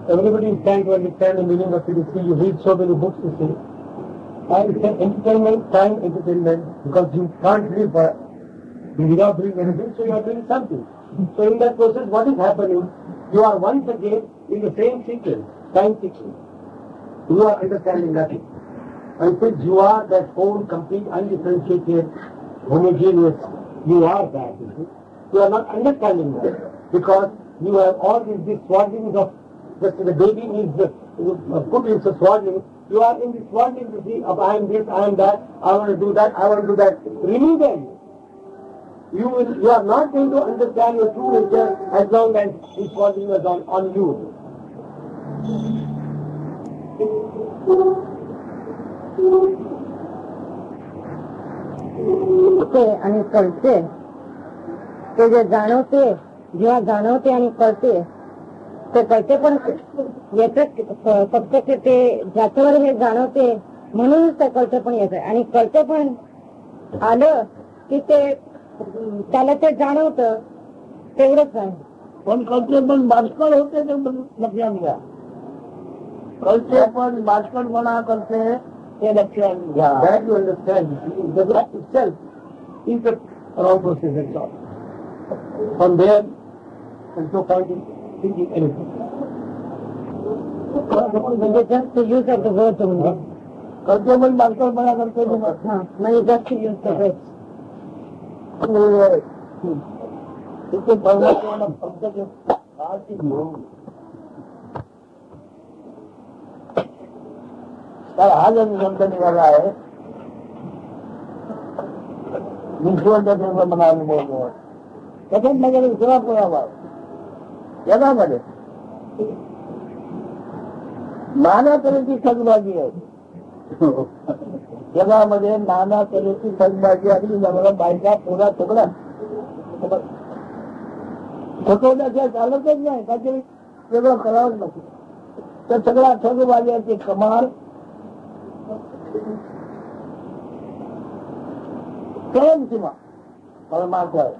Everybody is trying to understand the meaning of it. You read so many books, you see. And it's an entertainment, time entertainment, because you can't live without doing anything, so you are doing something. So in that process, what is happening? You are once again in the same sequence, time sequence. You are understanding nothing. And since you are that whole, complete, undifferentiated, homogeneous, you are that, you see. You are not understanding that, because you have all these swaddlings of, just the baby is put into swaddling. You are in the swaddling to see, of I am this, I am that, I want to do that, I want to do that. Remove them. You are not going to understand your true nature as long as this swaddling is on you. आणि कळते ते जे जाणवते, जेव्हा जाणवते आणि कळते, ते कळते पण याच फक्त ते ज्याच्यावर हे जाणवते म्हणूनच ते कळते पण येत. आणि कळते पण आलं की ते त्याला ते जाणवतं तेवढंच आहे. पण कळते पण बाष्कळ होते, ते लक्षात घ्या. कळते पण बाष्कळपणा करते, ते लक्षात घ्या. That you understand. The life itself is a wrong process, that's all. From there, there's no point in thinking anything. म्हणजे जास्त यूज ऑफ द वर्ड म्हणजे कळते पण बाष्कळपणा करते. म्हणजे जास्त यूज करायचं. तिथे परमात्मा फक्त घेऊन तर हा जर शब्द निघाला आहे, विश्वाच्या मला अनुभव त्याच्यात माझ्याकडे दुसरा पुरावा जगामध्ये नाना तऱ्हेची सगबाजी आहे. जगामध्ये नाना तऱ्हेची सगबाजी, अगदी जगाला बायका पुरा सगळा थकवल्याशिवाय चालतच नाही, काहीतरी वेगळं करावंच नको. त्या सगळ्या ठगबाजाचे कमाल चरम सीमा परमार्थ आहे.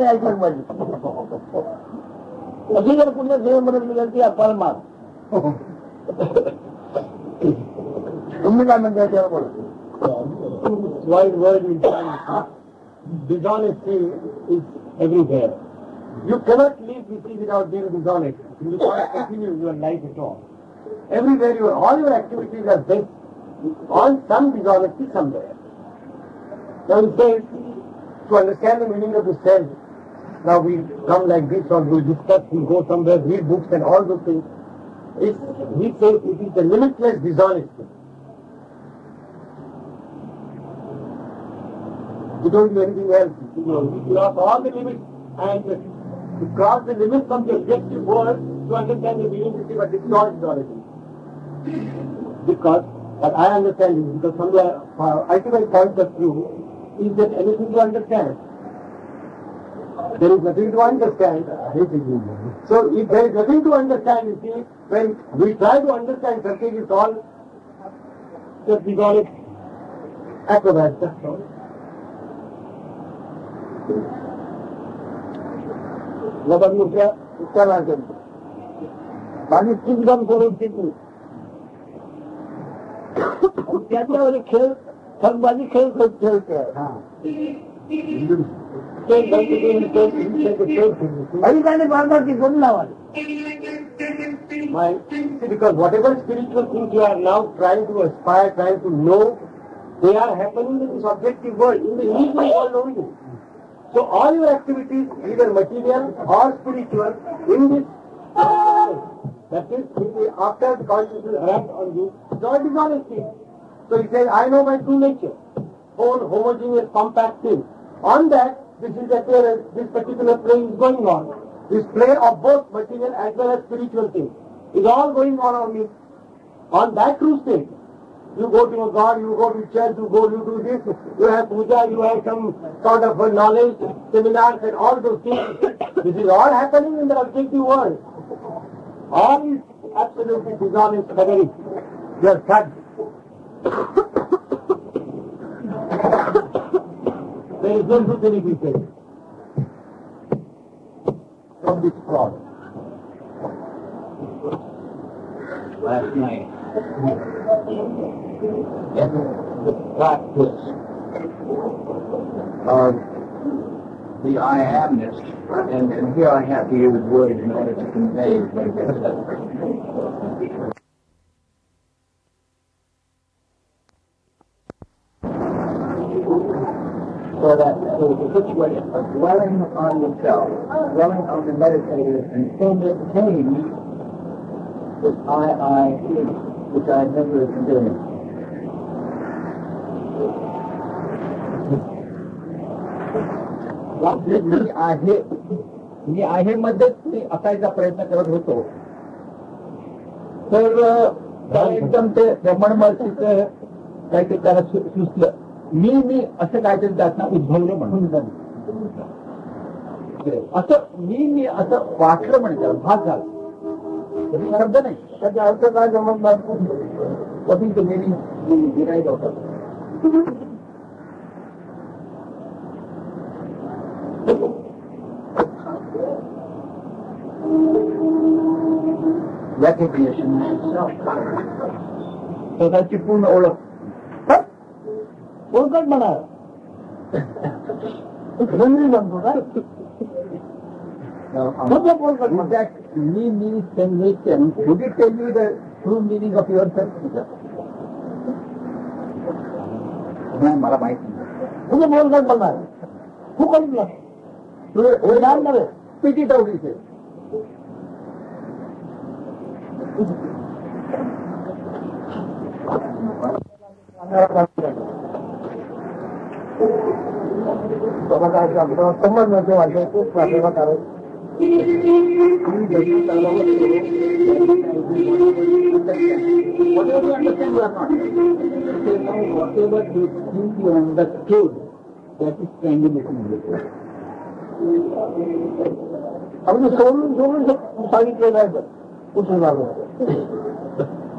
ऐकलं पाहिजे. अशी जर कुठल्या सेवे मदत मिळेल ती परमार्थ. तुम्ही काय म्हणता त्यावर बोला. Wide world is dishonesty is everywhere. You cannot live without being dishonest. You cannot continue your life at all. Everywhere all your activities are based on some dishonesty somewhere. Now he says, to understand the meaning of the self, now we come like this or we discuss, we go somewhere, read books and all those things. He says it is the limitless dishonesty. You don't do anything else. You cross all the limits and to cross the limits of the objective world to understand the meaning of it, but it's not dishonesty. Because, but I understand it, because from the ultimate point of view is that anything to understand. There is nothing to understand. So if there is nothing to understand, you see, when we try to understand something, it's all just dishonest acrobats, that's all. माझी चिंतन करून तिथे त्याच्यावर खेळ ठगबाजी खेळ खेळते. अधिकाने भारताची दोन लावाली. Because whatever spiritual things you are now trying to aspire, trying to know, they are happening in this objective world, in the invisible world only. So all your activities, either material or spiritual, in this, that is, after the consciousness acts on you, it's all dishonesty. So he says, I know my true nature, whole homogeneous, compact thing. On that, this is appearance, this particular play is going on. This play of both material as well as spiritual things is all going on me. On that true state, you go to a god, you go to church, you do this, you have puja, you have some sort of a knowledge, seminars and all those things. This is all happening in the objective world. All is absolutely dishonest beggary. You are sad. There is no truth in it, he says. From this fraud. Last night, in the practice of the I amness, and here I have to use words in order to convey what it is. So that the situation of dwelling on the self, dwelling on the meditator, and then attain this I which I never experienced. मी आहे मध्येच मी असायचा प्रयत्न करत होतो. तर एकदम ते रमणमर्तीचं काहीतरी त्याला सुचलं. मी असं काहीतरी त्यातनं उद्भवलं म्हणून असं मी असं वाटलं म्हणजे भाग झाला. कधी शब्द नाही, त्याचा अर्थ काय समजणार कधी तो मिनिंग गिरायला होता. Recognition स्वतःची पूर्ण ओळख ओळखच म्हणा रंगरी बनतो का me sensation, would it tell you the true meaning of yourself? मला माहिती नाही. तुझं बोलतात म्हणणार तू करून नव्हे पिटी टवडीचे समज नव्हते वाटत खूप प्रार्थना करायची. Whatever you understand, you are not. Okay, now whatever you think you understood, that is triangulation. आपण सोडून सांगितलेलं आहे कुठून आलो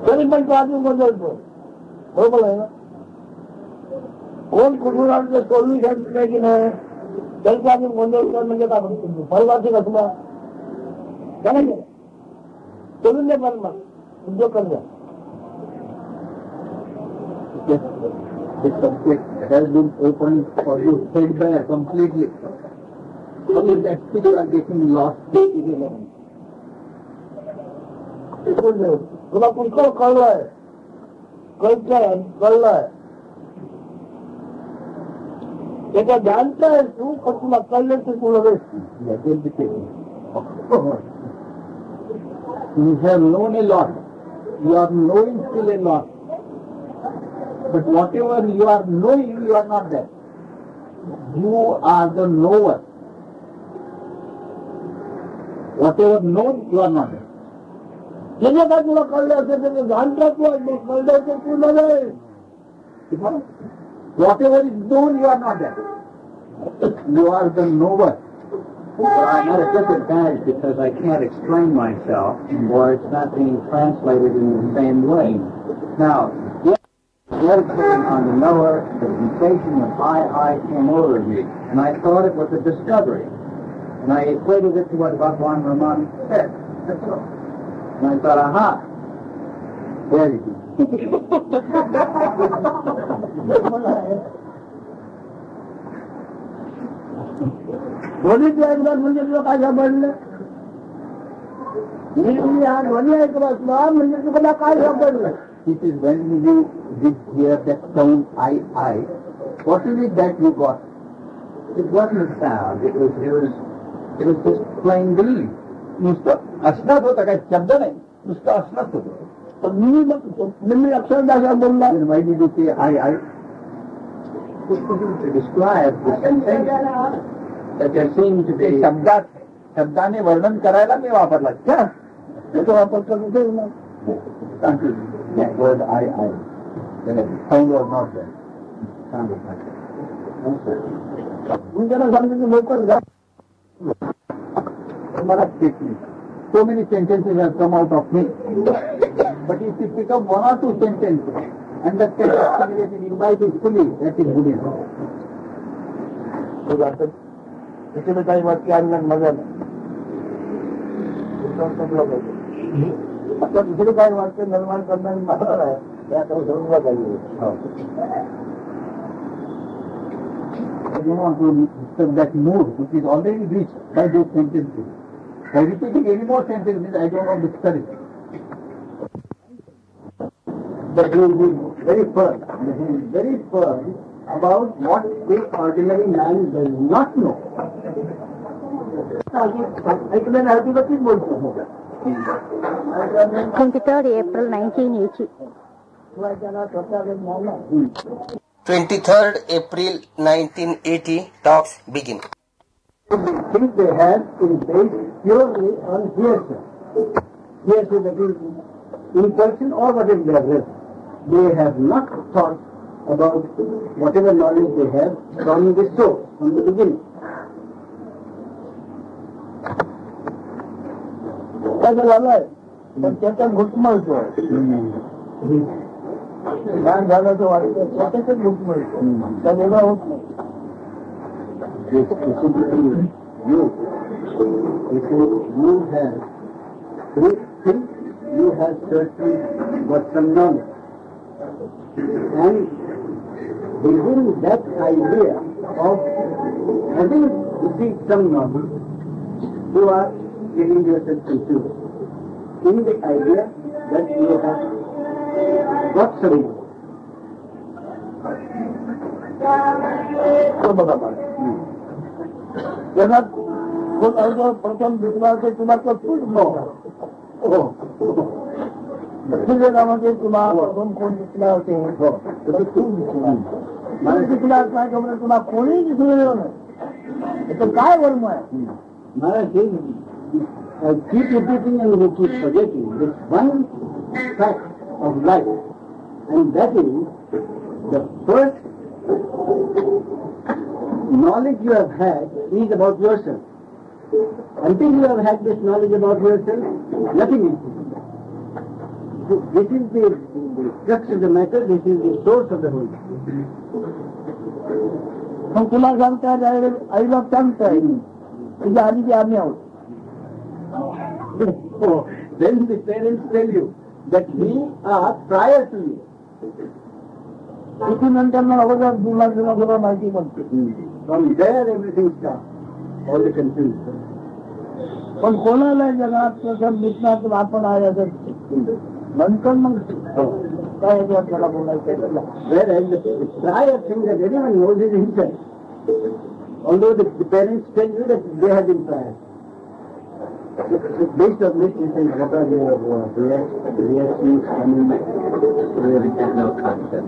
तरी पण तो आधी बदलतो बरोबर आहे ना कोण कुठून आलं सोडून सांगितलं की नाही तरी आधी गोंधळ म्हणजे काय म्हणतो फलवाची का तुला काय नाही सोडून दे पण मग उद्योग कर द्या The subject has been opened for you straight there completely. Only that people are getting lost in irrelevant. तुला पुष्कळ कळलंय कळलंय त्याच्या जाणताय तू पण तुला कळलं ते तुला That will be taken. You have known a lot. You are knowing still a lot. But whatever you are knowing, you are not there. You are the knower. Whatever known, you are not there. त्याच्या काय तुला कळलं असेल त्याचं जाणता तू कळलं ते तू नव्हे Whatever is known, you are not there. You are the knower. I'm not a different guy because I can't explain myself, or it's not being translated in the same way. Now, meditating on the knower, the sensation of I came over me, and I thought it was a discovery. And I equated it to what Bhagwan Raman said. That's all. And I thought, aha, there it is. ध्वनी ऐकणार म्हणजे तुला काय सापडलं मी हा ध्वनी ऐकत असला म्हणजे तुला काय सापडलं It is when you did hear that sound I. What is it that you got? It wasn't sound. It was just plain belief. नुसतं असणार होतं काही शब्द नाही नुसतं असणार होतं तर मी अक्षरदासा बोलला Then why did you say I? To describe the sensation that you're seeing today. शब्दाने वर्णन करायला मी वापरला त्याचा वापर करतो ना That word I. Then the sound was not there. Sound was not there. No, sir. त्यांना सांगितलं लवकर जा So many sentences have come out of me. But if you pick up one or two sentences and that can assimilate and imbibe it fully, that is good enough. त्याच्याकडे काही वाक्य आणणार मजा आता दुसरे काही वाक्य निर्माण करणारी मला आहे त्यात समजला पाहिजे You want to disturb that mood which is already reached by those sentences. By repeating any more sentences, I don't want to discourage it. But you will be very firm about what the ordinary man does not know. ऐकलेलं आहे तुला तीच बोलतो 23rd April 1980. 23rd April 1980, talks begin. The things they have is based purely on hearsay. Hearsay that is in person or whatever they have read. They have not thought about whatever knowledge they have from the source, from the beginning. त्याचं झालंय पण त्याच्यात घुटमळतो काय झालं तर वाटतं त्याच्यातच घुटमळतो त्या वेगळा होत नाही You have certain but some knowledge. And within that idea of having received some knowledge, you are getting yourself confused in the idea that you have got some knowledge. तो बघा त्याला कोण अर्ज प्रथम दिसला ते तुला तो नावाचे तुला प्रथम कोण दिसला होते तू दिसला मला दिसला काय खबर तुला कोणी दिसलेलं नाही तर काय वर्म आहे I keep repeating and you keep forgetting. This one fact of life. And that is the first knowledge you have had is about yourself. Until you have had this knowledge about yourself, nothing is possible. So this is the crux of the matter, this is the source of the whole thing. हम तुला सांगतात आईला सांगताय तुझ्या आधीची आम्ही आहोत. Then the parents tell you that we are prior to you. तिथून नंतर मग अगोदर तुला सगळं माहिती पडते. From there everything starts, all the confusion. पण कोणाला जगात तसं दिसणार आपण आहे असं नंतर मग काय त्याला बोलायचं. Whereas the prior thing that anyone knows is himself. Although the parents tell you that they have been prior. Based on this, you say, what are your reactions? Really have no concept.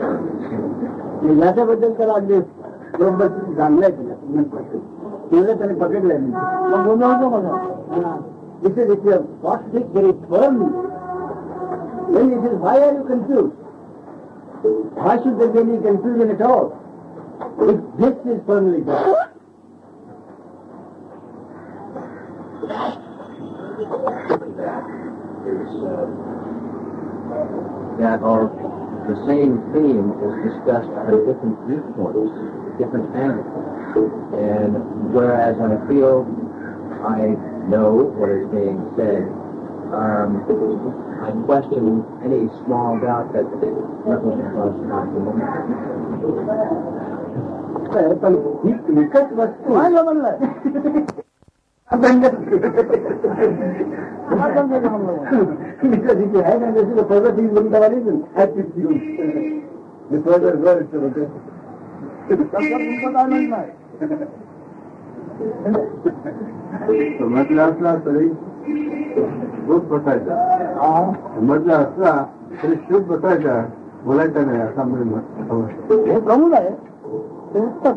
याच्याबद्दल तर अगदी बरोबर जाणलंय तुला त्याने पकडलंय मी. मग बोलावतो मला This is if you have got this very firmly, then it is why are you confused? Why should there be any confusion at all? If this is firmly done. That all the same theme is discussed from different viewpoints, different angles. And whereas I feel I know what is being said, I question any small doubt that nothing can cause possible. पण ही एकच वस्तू काय जमलंय because if you had understood the further things wouldn't have arisen. Attitude. The further words of it. म्हटलं असला तरी दूध बसायचा म्हटलं असला तरी शुद्ध बसायचा बोलायचा नाही असा मी हे प्रमुख आहे ते उत्तम.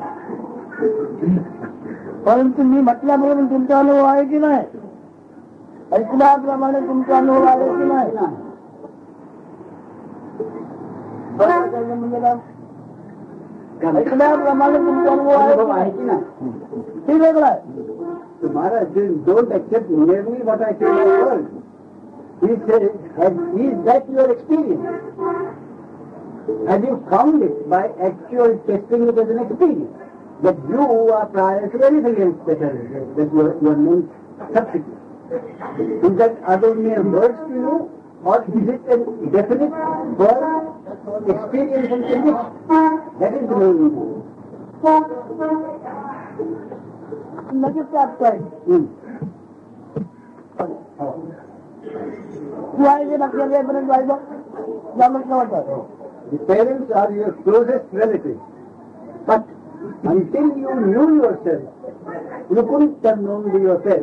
परंतु मी म्हटल्याबरोबर तुमचा अनुभव आहे की नाही, ऐकल्याप्रमाणे तुमचा अनुभव आहे की नाही, म्हणजे ऐकल्याप्रमाणे तुमचा अनुभव आहे की नाही ते वेगळं आहे. So Maharaj, don't accept merely what I say in my words. He says, is that your experience? Have you found it by actual testing it as an experience? That you are prior to anything else that your name substitute. Is that are those mere words to you? Or is it a definite word, experience and conviction? That is the main issue. लगेच ते आपलं तू आहे ते लक्षात येईपर्यंत जायचं जाणत वाटत. The parents are your closest relatives. But until you knew yourself, you couldn't have known yourself.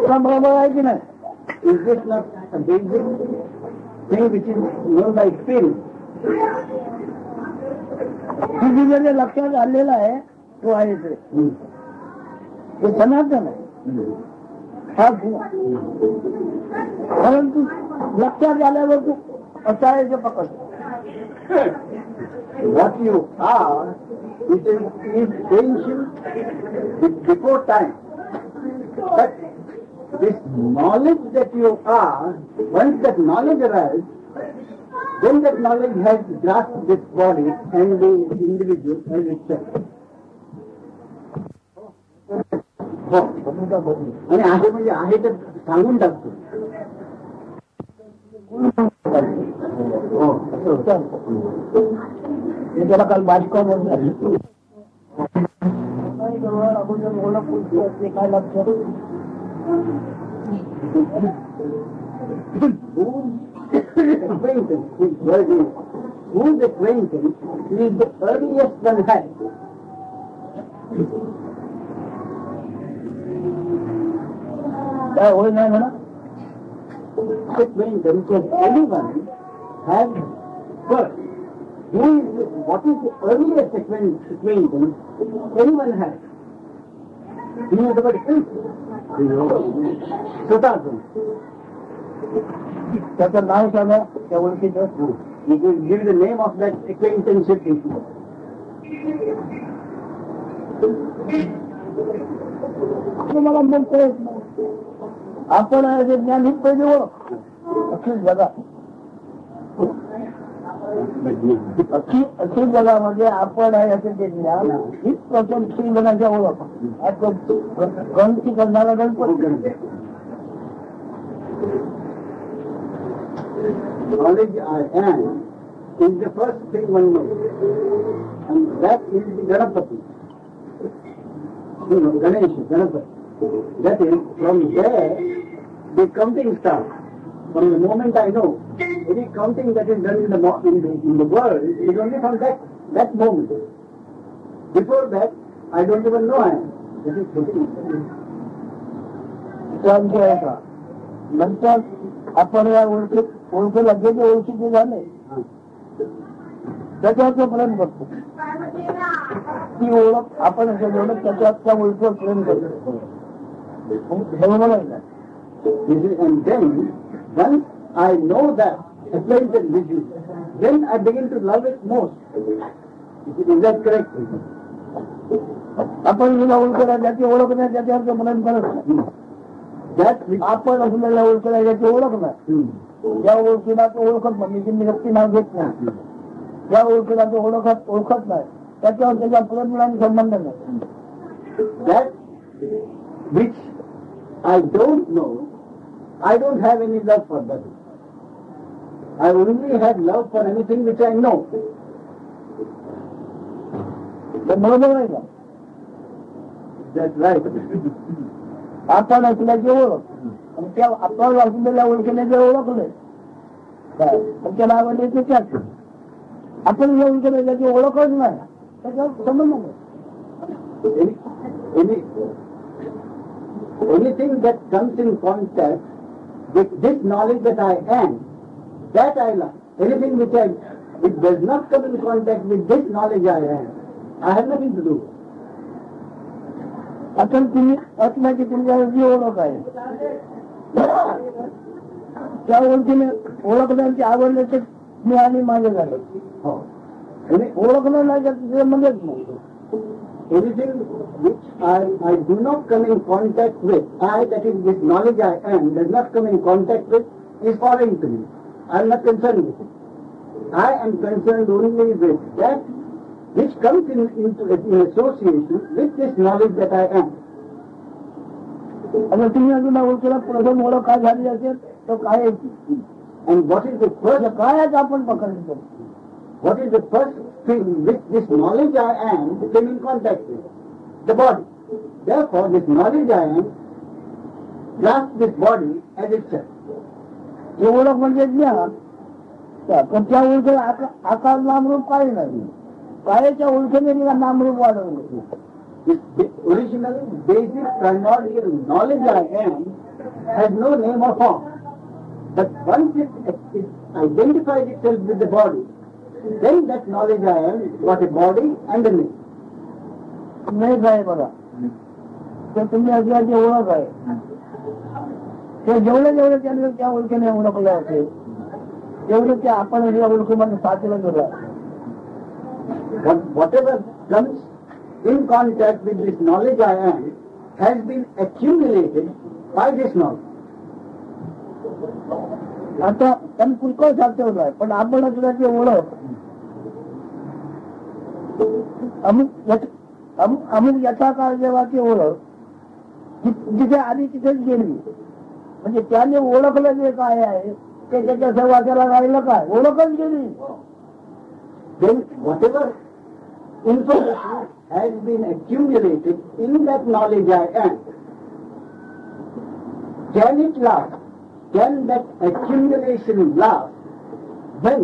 बरोबर आहे की नाही. Is this not a basic thing which is known by experience? तुझं जे लक्षात आलेलं आहे तो आहे ते सनातन आहे हा गुण. परंतु लक्षात आल्यावर तू असं आहे ते पकड. What you are is ancient before time. But this knowledge that you are, once that knowledge arrives, then that knowledge has grasped this body and the individual as itself. आणि आहे म्हणजे आहे तर सांगून टाकतो. त्याला काल बाजका बोलतो काय लक्षात acquaintance, whose acquaintance is the earliest one had. काय होय नाही म्हणा. Acquaintance of anyone has first. What is the earliest acquaintance anyone has? He knows about himself. Sotagun. त्याचं नाव सांगा त्या ओळखीचं. You could give the name of that acquaintanceship issue. तुम्हाला म्हणतोय आपण जे ज्ञान ही पहिली ओळख अखिल जगात अखिल जगामध्ये आपण आहे असं ते ज्ञान हीच प्रथम श्री जगाच्या ओळख. गणती करणारा Ganpati. Knowledge I am is the first thing one knows, and that is the Ganapati. Ganesh, Ganapati. That is, from there the counting starts. From the moment I know, any counting that is done in the world is only from that moment. Before that, I don't even know I am. That is का नंतर आपण या ओळखीला जे ओळखीचे झाले त्याच्यावर प्रेम करतो. ती ओळख आपण ओळख त्याच्यावर त्या ओळखीवर प्रेम करतो. बरोबर आहे ना. And then, once I know that acquainted with you, then I begin to love it most. Is that correct? आपण जेव्हा ओळखला त्याची ओळख नाही त्याच्यावर प्रेम करत नाही. आपण असलेल्या ओळखला याची ओळख नाही. या ओळखीला तो ओळखत म्हणजे मी व्यक्ती नाव घेत नाही. या ओळखीला तो ओळखत नाही त्याच्यावर त्याच्या प्रेम संबंध नाही. That which I don't know, I don't have any love for that. I only have love for anything which I know. बरोबर नाही का? That's right. आपण असल्याची ओळख आणि त्या आपण असलेल्या ओळखीने जे ओळखले काय त्याच्या नावाने ते त्याच आपण जे ओळखले त्याची ओळखच नाही त्याच्यावर संबंध नाही. Anything that comes in contact with this knowledge that I am, that I love. Anything which does not come in contact with this knowledge I am, I have nothing to do. आता तुम्ही असल्याची तुमच्या जी ओळख आहे त्या ओळखीने ओळखण्याची आवडल्याचे मी आणि माझे झाले. ओळखलं नाही त्याचे म्हणजेच नाही. Anything which I do not come in contact with, that is this knowledge I am, does not come in contact with, is foreign to me. I am not concerned with it. I am concerned only with that which comes in association with this knowledge that I am. आता तुम्ही अजून ओळखीला प्रथम ओळख काय झाली असेल तर काय And what is the first? कायच आपण पकडतो. What is the first thing which this knowledge I am came in contact with? The body. Therefore, this knowledge I am grasps this body as itself. हे ओळख म्हणजे ज्ञान. पण त्या ओळखीला आकार नामरूप काही नाही. कायच्या ओळखीने तिला नामरूप वाढवलं. This original, basic, primordial knowledge I am has no name or form. But once it identifies itself with the body, then that knowledge I am got a body and a name. नाही काय बघा तर तुम्ही असल्याची ओळख आहे ते जेवढे त्यांनी त्या ओळखीने ओळखलं असेल तेवढं ते आपण या ओळखीमध्ये साचलं गेलं. Whatever comes in contact with this knowledge I am has been accumulated by this knowledge. आता त्यांनी पुष्कळ साचवलं आहे पण आपण असल्याची ओळख अमुक यथाकाळ जेव्हाची ओळख जिथे आधी तिथेच गेली म्हणजे त्याने ओळखलं जे काय आहे ते त्याच्या सहवासाला राहिलं काय ओळखच गेली. Then whatever information has been accumulated in that knowledge I am, can it last? Can that accumulation last when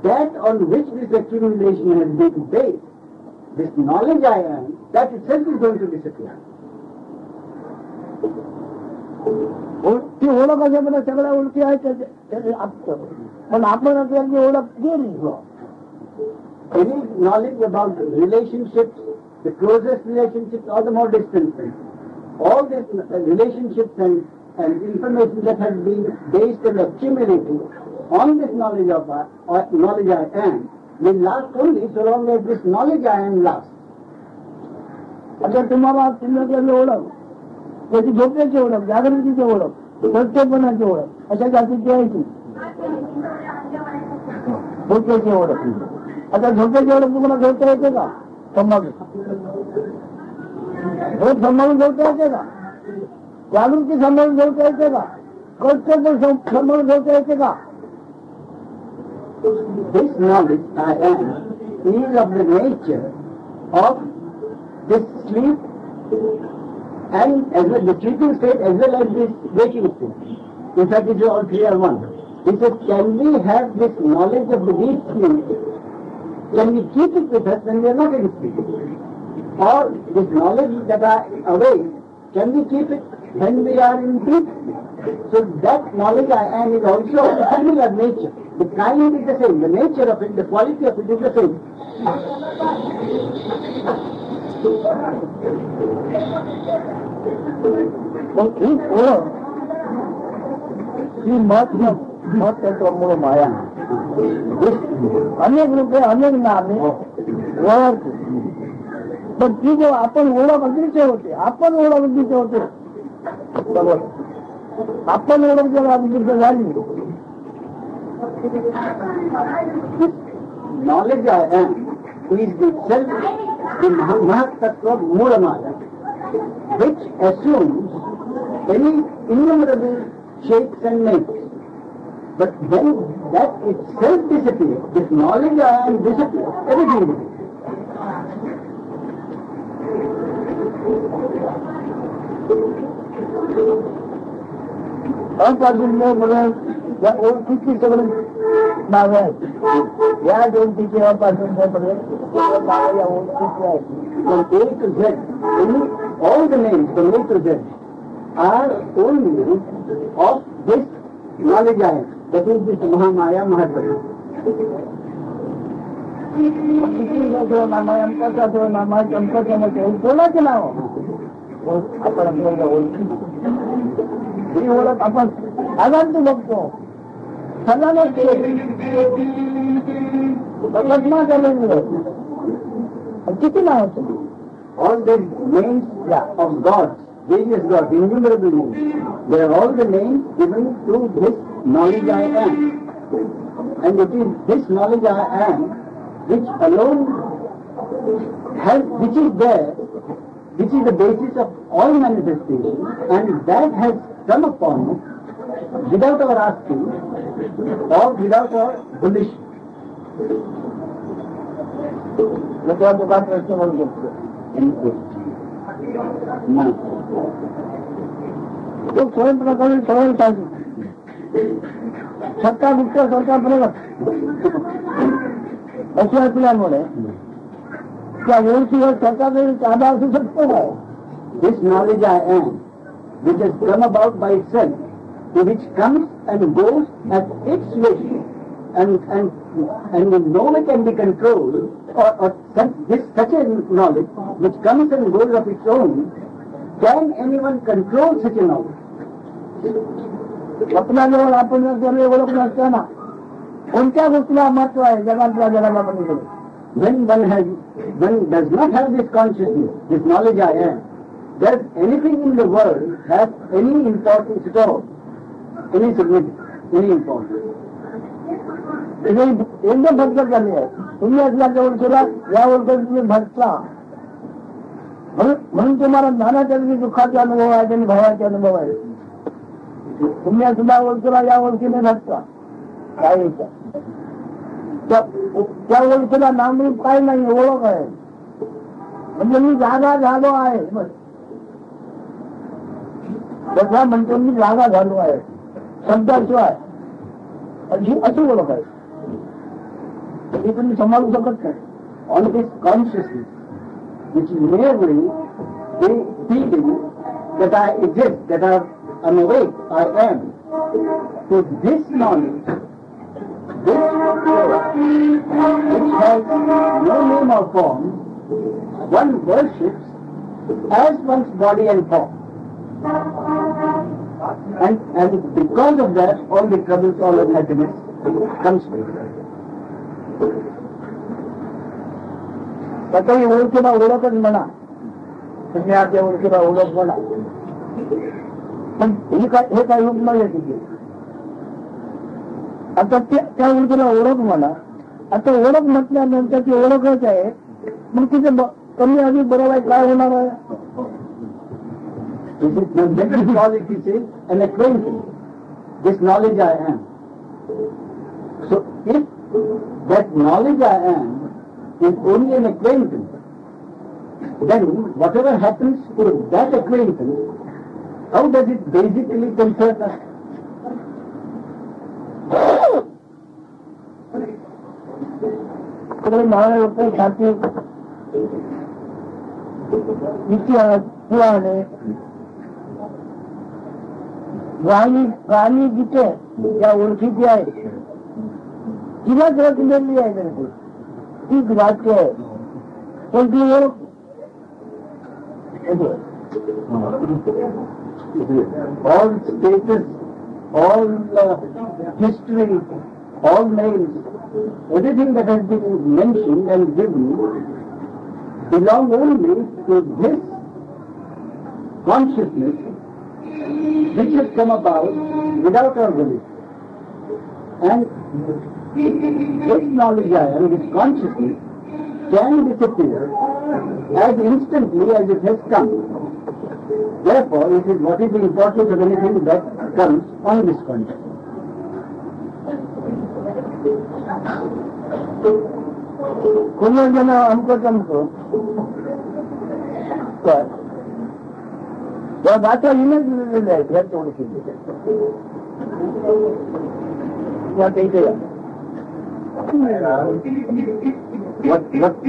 that on which this accumulation has been based, this knowledge I am, that itself is going to disappear. ती ओळख अशामध्ये सगळ्या ओळखी आहेत पण आपण असल्याची ओळख गेली. Any knowledge about relationships, the closest relationships or the more distant ones, all these relationships and information that has been based and accumulated on this knowledge of knowledge I am will last only so long as this knowledge I am lasts. आता तुम्हाला चिन्हाची ओळख, त्याची झोपेची ओळख, जागृतीची ओळख, प्रत्येकपणाची ओळख अशा जातीची आहे ती झोपेची ओळख. आता झोपेची ओळख तुम्हाला झोपता येते का? संभाळून झोप सांभाळून झोपता येते का? जागृती सांभाळून झोपता येते का? कर्तव्य सांभाळून झोपता येते का? This knowledge I am is of the nature of this sleep and as well the sleeping state as well as this waking state. In fact, it is all three are one. He says, can we have this knowledge of the deep sleep? Can we keep it with us when we are not in sleep? Or this knowledge that I awake, can we keep it when we are in deep sleep? So that knowledge I am is also of a similar nature. The kind is the same, the nature of it, the quality of it is the same. ही ओळख ही मत त्याच्यामुळे माया अनेक रूपे अनेक नामे ओळख, पण ती जेव्हा आपण ओळख अगदीचे होते, आपण ओळख अगदीचे होते, आपण ओळख जेव्हा अगदीचे झाली, knowledge I am is the self, the Mahatattva Moolamaya, which assumes any innumerable shapes and names. But when that itself disappears, this knowledge I am disappears, everything disappears. अपासून या ओळखीची सगळी नावे आहेत, या दोन तिचे अपासून सगळे नावे या ओळखीची आहेत. From A to Z, all the names from A to Z are only of this knowledge I am. That is this Mahamaya Mahatattva. किती नाम आहे, अंकाचं नाम आहे, चमकाचं नाम आहे, कोणाचे नाव आपण आपल्याला ओळखी, ही ओळख आपण आनंद बघतो, सगळ्यांना कल्पना केलेली किती नाव होतं. All the names of gods, various gods, innumerable names, they are all the names given to this knowledge I am. And it is this knowledge I am which alone has, which is there, which is the basis of all manifestation, and that has come upon us without our asking or without our volition. प्रश्न म्हणून घेतलं तो स्वयंप्रकारे सरळ सांगितलं, सत्ता गुप्त सरकारपर्यंत असे असल्यामुळे त्या ओळखीवर सरकारचा आधार असू शकतो काय. This knowledge I am, which has come about by itself, which comes and goes at its wish, and no way can be controlled, or such a knowledge which comes and goes of its own, can anyone control such a knowledge? आपल्याजवळ आपण जर ओळख नसताना कोणत्या गोष्टीला महत्व आहे जगातल्या जगाला पलीकडे. When one does not have this consciousness, this knowledge I am, does anything in the world have any importance at all, any significance, any importance? एकदम भटकत झाली आहे. तुम्ही असल्या ओळखीला या ओळखीत तुम्ही भटका, म्हणून तुम्हाला ज्ञानाच्या दुःखाचे अनुभव आहेत आणि भयाचे अनुभव आहेत. तुम्ही सुद्धा ओळखीला या ओळखीने भटका, काय त्या ओळखीला नामरूप काही नाही, ओळख आहे. म्हणजे मी जागा झालो आहे, तसा म्हणतो मी जागा झालो आहे शब्दाशिवाय, अशी ओळख आहे. ती तुम्ही सांभाळू शकत नाही. On this consciousness, which is merely the feeling that I exist, that I'm awake, I am. So this knowledge, which has no name or form, one worships as one's body and form. And because of that, all the troubles, all unhappiness comes to it. त्याच्याही ओळखीला ओळखच म्हणा, ज्ञाच्या ओळखीला ओळख म्हणा, पण हे काय रूप नाही तिथे. आता त्या ओळखीला ओळख म्हणा, आता ओळख म्हटल्यानंतर ती ओळखच आहे, मग तिथे कमी अधिक बरोबर काय होणार आहे? It is an acquaintance. This knowledge I am. So if that knowledge I am is only an acquaintance, then whatever happens to that acquaintance, how does it basically concern us? Maharashtra खाते इतिहास पुराणे राणी जिथे या ओळखीची आहे, तिलाच रचलेली आहे, तीच वाक्य आहे, पण ती ओळख All status, all history, all names, everything that has been mentioned and given belong only to this consciousness which has come about without our volition. And this knowledge I am, this consciousness, can disappear as instantly as it has come. Therefore, it is what is the importance of anything that comes on this consciousness. कोणी जण आमचं जमतो तर त्या भाषा हिनेच लिहिलेल्या आहेत ह्या ओळखीचे.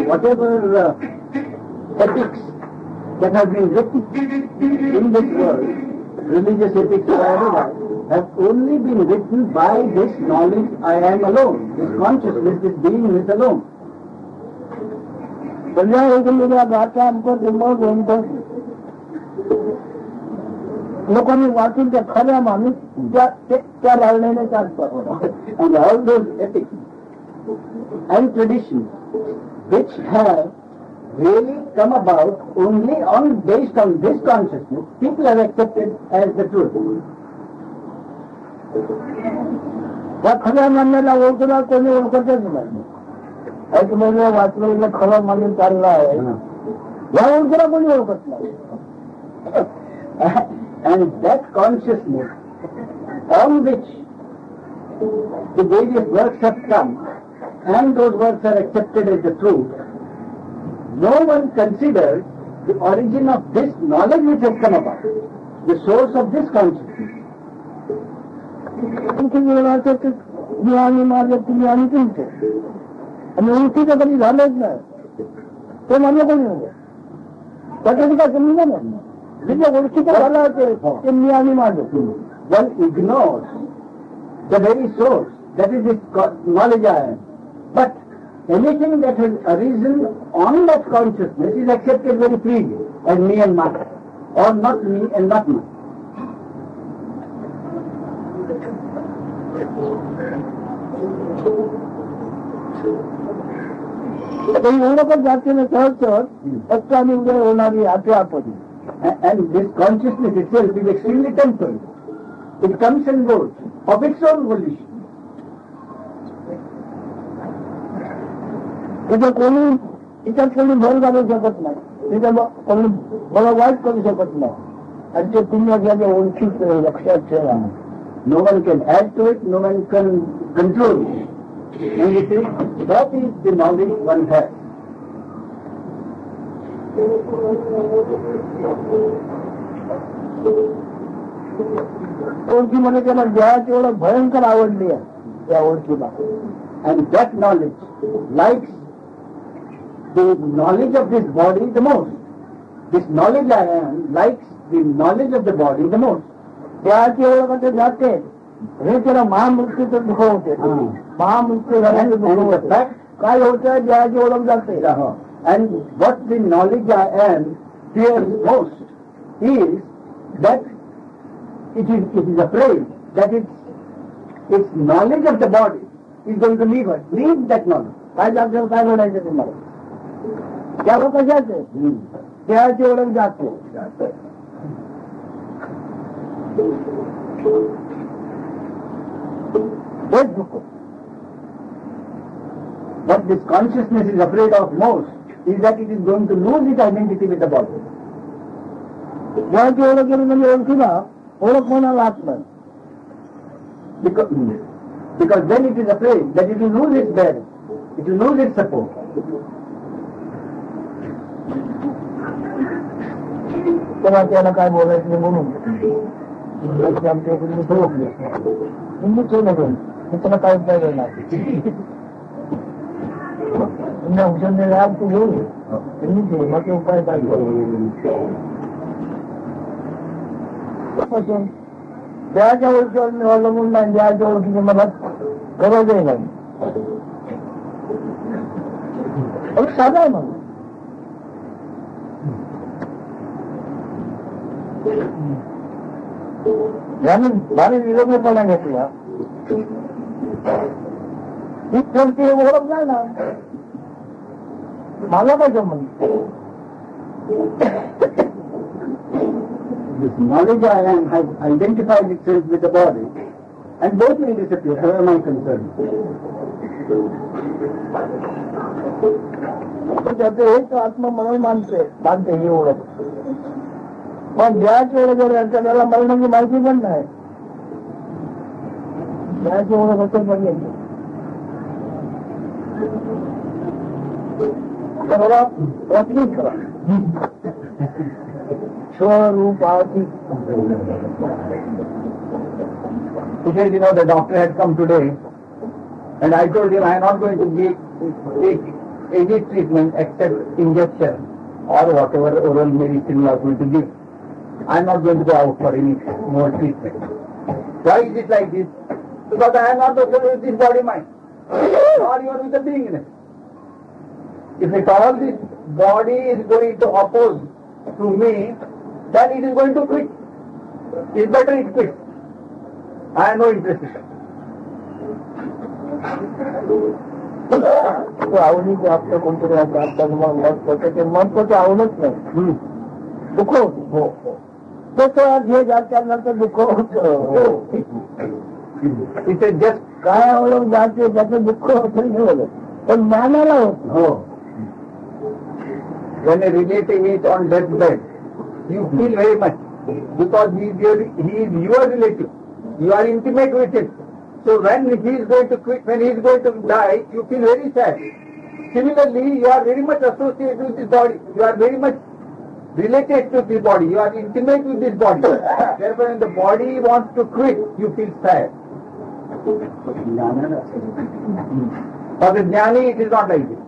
Whatever ethics that have been written in this world, religious ethics or otherwise, have only been written by this knowledge I am alone, this consciousness, this beingness alone. सगळ्या वेगवेगळ्या भाषा आमचं जन्म ग्रंथ लोकांनी वाचून त्या खऱ्या माणूस त्या लावण्याने चालतात. And all those ethics and traditions which have really come about only based on this consciousness, people have accepted as the truth. त्या खऱ्या मान्याला ओळखला कोणी ओळखतच नाही. ऐकलेलं वाचलेलं खरं मानून चाललं आहे, या ओळखीला कोणी ओळखत नाही. And that consciousness on which the various works have come, and those works are accepted as the truth, no one considers the origin of this knowledge which has come about, the source of this consciousness. ज्ञानी माझे तुम्ही आणि तुमचे आणि ओळखीचं कधी झालंच नाही, ते म्हणलं कोणी नव्हे. त्याच्यात काय समजा नाही, तिथे ओळखीचं झालं ते मी आणि माझं. One ignores the very source, that is this knowledge I am. But anything that has arisen on that consciousness is accepted very freely as me and mine, or not me and not mine. ओळखच जाते ना सहज सहज फक्त आणि उद्या होणारी आपोआपची. And this consciousness itself is extremely temporary. It comes and goes of its own volition. तिथे कोणी तिच्यात कोणी भर घालू शकत नाही, तिथे कोणी मला वाईट करू शकत नाही. आणि ते तुम्ही ज्या ओळखीच लक्षात ठेवा. No one can add to it, no one can control it. And it is, that is the knowledge one has. ओळखीमध्ये त्याला देहाची ओळख भयंकर आवडली आहे त्या ओळखीला. And that knowledge likes the knowledge of this body the most. This knowledge I am likes the knowledge of the body the most. देहाची ओळख ते जाते हे त्याला महामृत्यूचं दुःख होते. महामृत्यू झाल्याचं दुःख होतं. काय होतं, देहाची ओळख जाते. And what the knowledge I am fears most is that it is afraid that its knowledge of the body is going to leave that knowledge. काय जागेवर काय म्हणायचं तुम्हाला? त्याला कशाचे देहाची ओळख जाते. हेच दुःख. What this consciousness is afraid of most is that it is going to lose its identity with the body. देहाची ओळख केली म्हणजे ओळखीला ओळख कोणाला आत्मा. Because then it is afraid that it will lose its bearing, it will lose its support. तेव्हा त्याला काय बोलायचं नाही म्हणून आमच्या हिंदू ठेवलं पण त्याला काय उपाय करणार. औषध राग तू घेऊन हिंदू ठेव मग ते उपाय काय देहाच्या ओळखीवर निवडलं म्हणून नाही. देहाच्या ओळखीची मला गरजही नाही. साधा आहे मग याने भारी निरोगीपणा घेतला ही कोणती ओळख नाही ना. मला काय संबंध. This knowledge I am has identified itself with the body, and both will disappear. How am I concerned? त्याचं हेच आत्मा म्हणून मानते ही ओळख. पण देहाची ओळख यांच्या त्याला मरणाची माहिती पण नाही. देहाची ओळख असं पण येते. प्रतीक करा स्वरूप आधी. He said, the doctor had come today, and I told him I am not going to take any treatment except injection or whatever oral medicine you are going to give. I am not going to go out for any more treatment. Why is it like this? Because I am not concerned with this body mind, or even with the beingness. If at all this body is going to oppose to me, then it is going to quit. It's better it quits. I have no interest in it. आवडीचे आपलं कोणतरी आता ते महत्वाचं आवडत नाही. दुःख होतो. तसं जे त्यानंतर दुःख होतं. तिथे जस्ट काय ओळख जाते त्याचं दुःख होतं नाही बोलत पण ज्ञानाला होत. When a relative is on deathbed, you feel very much because he is your relative. You are intimate with him. So when he is going to quit, when he is going to die, you feel very sad. Similarly, you are very much associated with this body. You are very much related to this body. You are intimate with this body. Therefore, when the body wants to quit, you feel sad. For the jnani, it is not like this.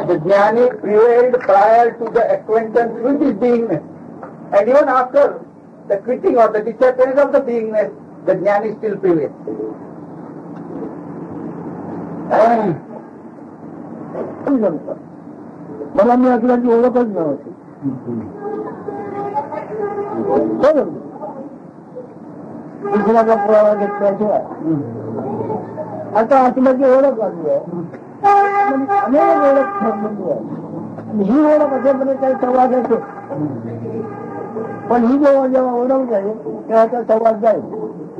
The jnani prevailed prior to the acquaintance with his beingness. And even after the quitting or the disappearance of the beingness, the jnani still prevails. मला मी असल्याची ओळखच नव्हती. दुसऱ्याचा पुरावा घेतल्याशिवाय आता आत्म्याची ओळख आली आहे. अनेक ओळख ठरलेली आहे. ही ओळख असेपर्यंत काही संवाद येतो पण ही जेव्हा ओळख जाईल तेव्हा त्या संवाद जाईल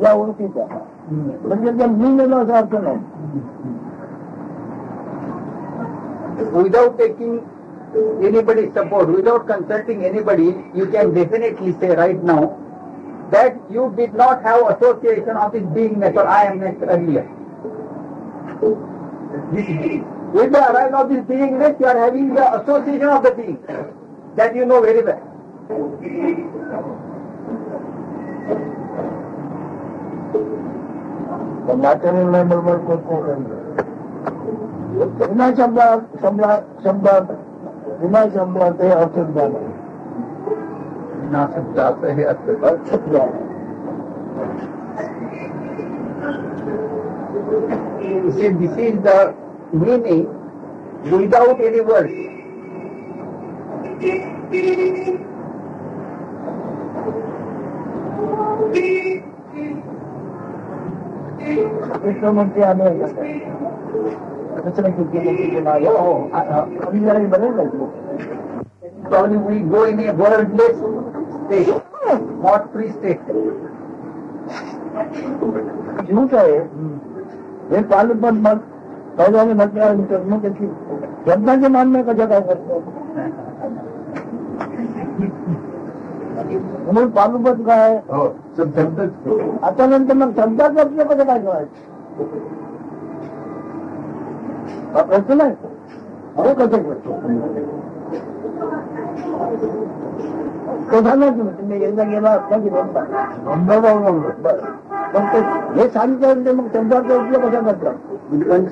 या ओळखीचा. म्हणजे त्या मी नेलो असा अर्थ नाही. Without taking anybody's support, without consulting anybody, you can definitely say right now that you did not have association of this beingness or I amness earlier. With the arrival of this beingness, you are having the association of the being that you know very well. नाट्याने बरोबर कोण विना शब्दात विना शब्दात हे अर्थ ज्ञान आहे. विना शब्दात हे अर्थ ज्ञान. This is the meaning without any words. Krishnamurthy आम्ही Probably we go in a wordless state, not free state. झूठ है ये पालुपत मत पहले ने मतलब मग त्याची जनता के मानने का जगह करतो म्हणून पालुपत काय हो सब शब्दच आता नंतर मग शब्दाचं आपलं कसं काय करायचं हा प्रश्न आहे अरे कसं करतो तो सांगा तुम्ही एकदा गेला असला की म्हणता पण हे सांगितलं मग शब्दाचा उपयोग कसा करतात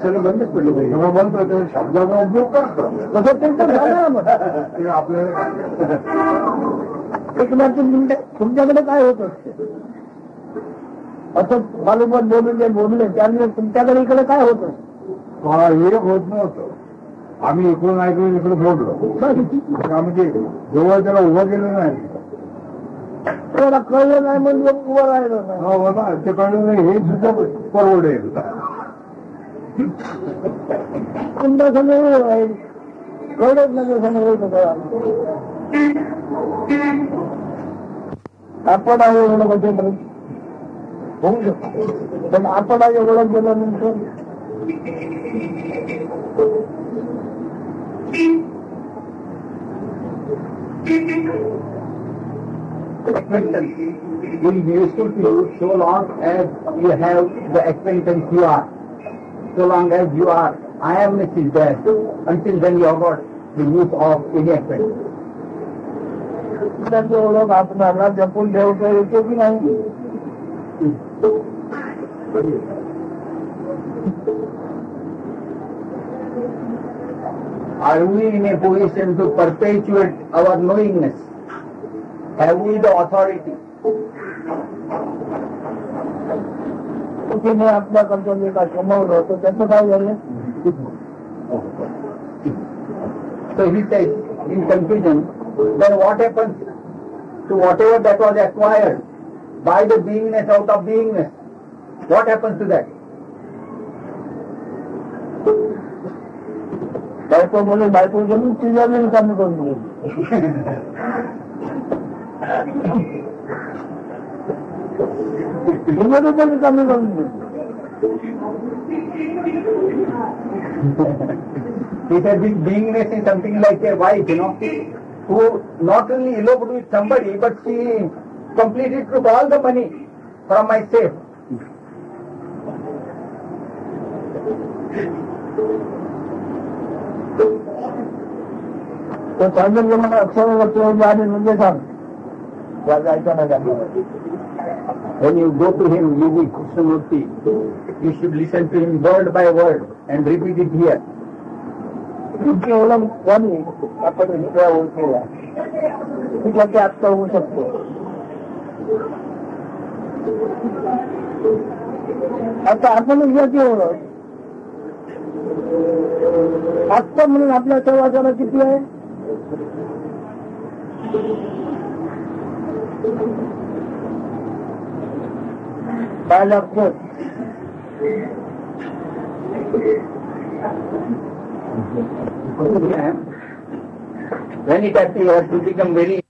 सगळं बंदच पडलं पाहिजे म्हणतो शब्दाचा उपयोग करतो कसं ते तर झालं ना मग आपल्याला एक मिनिट तुमच्याकडे काय होत असते असं मालूमत बोलले त्यामुळे तुमच्याकडे इकडे काय होत असतं एक होत नव्हतं आम्ही इकडून ऐकून इकडे बोललो आम्ही जवळ त्याला उभं केलं नाही त्याला कळलं नाही म्हणजे उभं राहिलं नाही बाबा ते कळलं नाही हे सुद्धा परवडेल तुमच्या समोर राहील कळत नाही समोर आपण आहे एवढं म्हणजे होऊ शकतो पण आपण आहे एवढं गेल्यानंतर Acquaintance will be useful to you so long as you have the acquaintance you are. So long as you are, I amness is there. Until then you have got the use of any acquaintance. त्यांची ओळख आपणाला जपून ठेवता येते की नाही Are we in a position to perpetuate our knowingness? Have we the authority? तिने आपल्याकडचं जे काय कमवलं होतं त्याचं काय झालं So he says in conclusion, then what happens to whatever that was acquired by the beingness out of beingness? What happens to that? बायको बोले बायको गेली तिच्या कमी करून गेली कमी करून गेली He said this beingness is something like a wife, who not only eloped with somebody, but she completely took all the money from my safe. तो सांगितलं मला अक्षर आणि म्हणजे सांग जायचं नाही When you go to him, you will Krishnamurti. You should listen to him word by word and repeat it here. तुमची ओळख झाली आपण दुसऱ्या ओळखीला तुझ्या ते आत्ता होऊ शकतो आता आपण याची ओळख आत्ता म्हणून आपल्या सहवासाला किती आहे काय लागतं When it appears to become very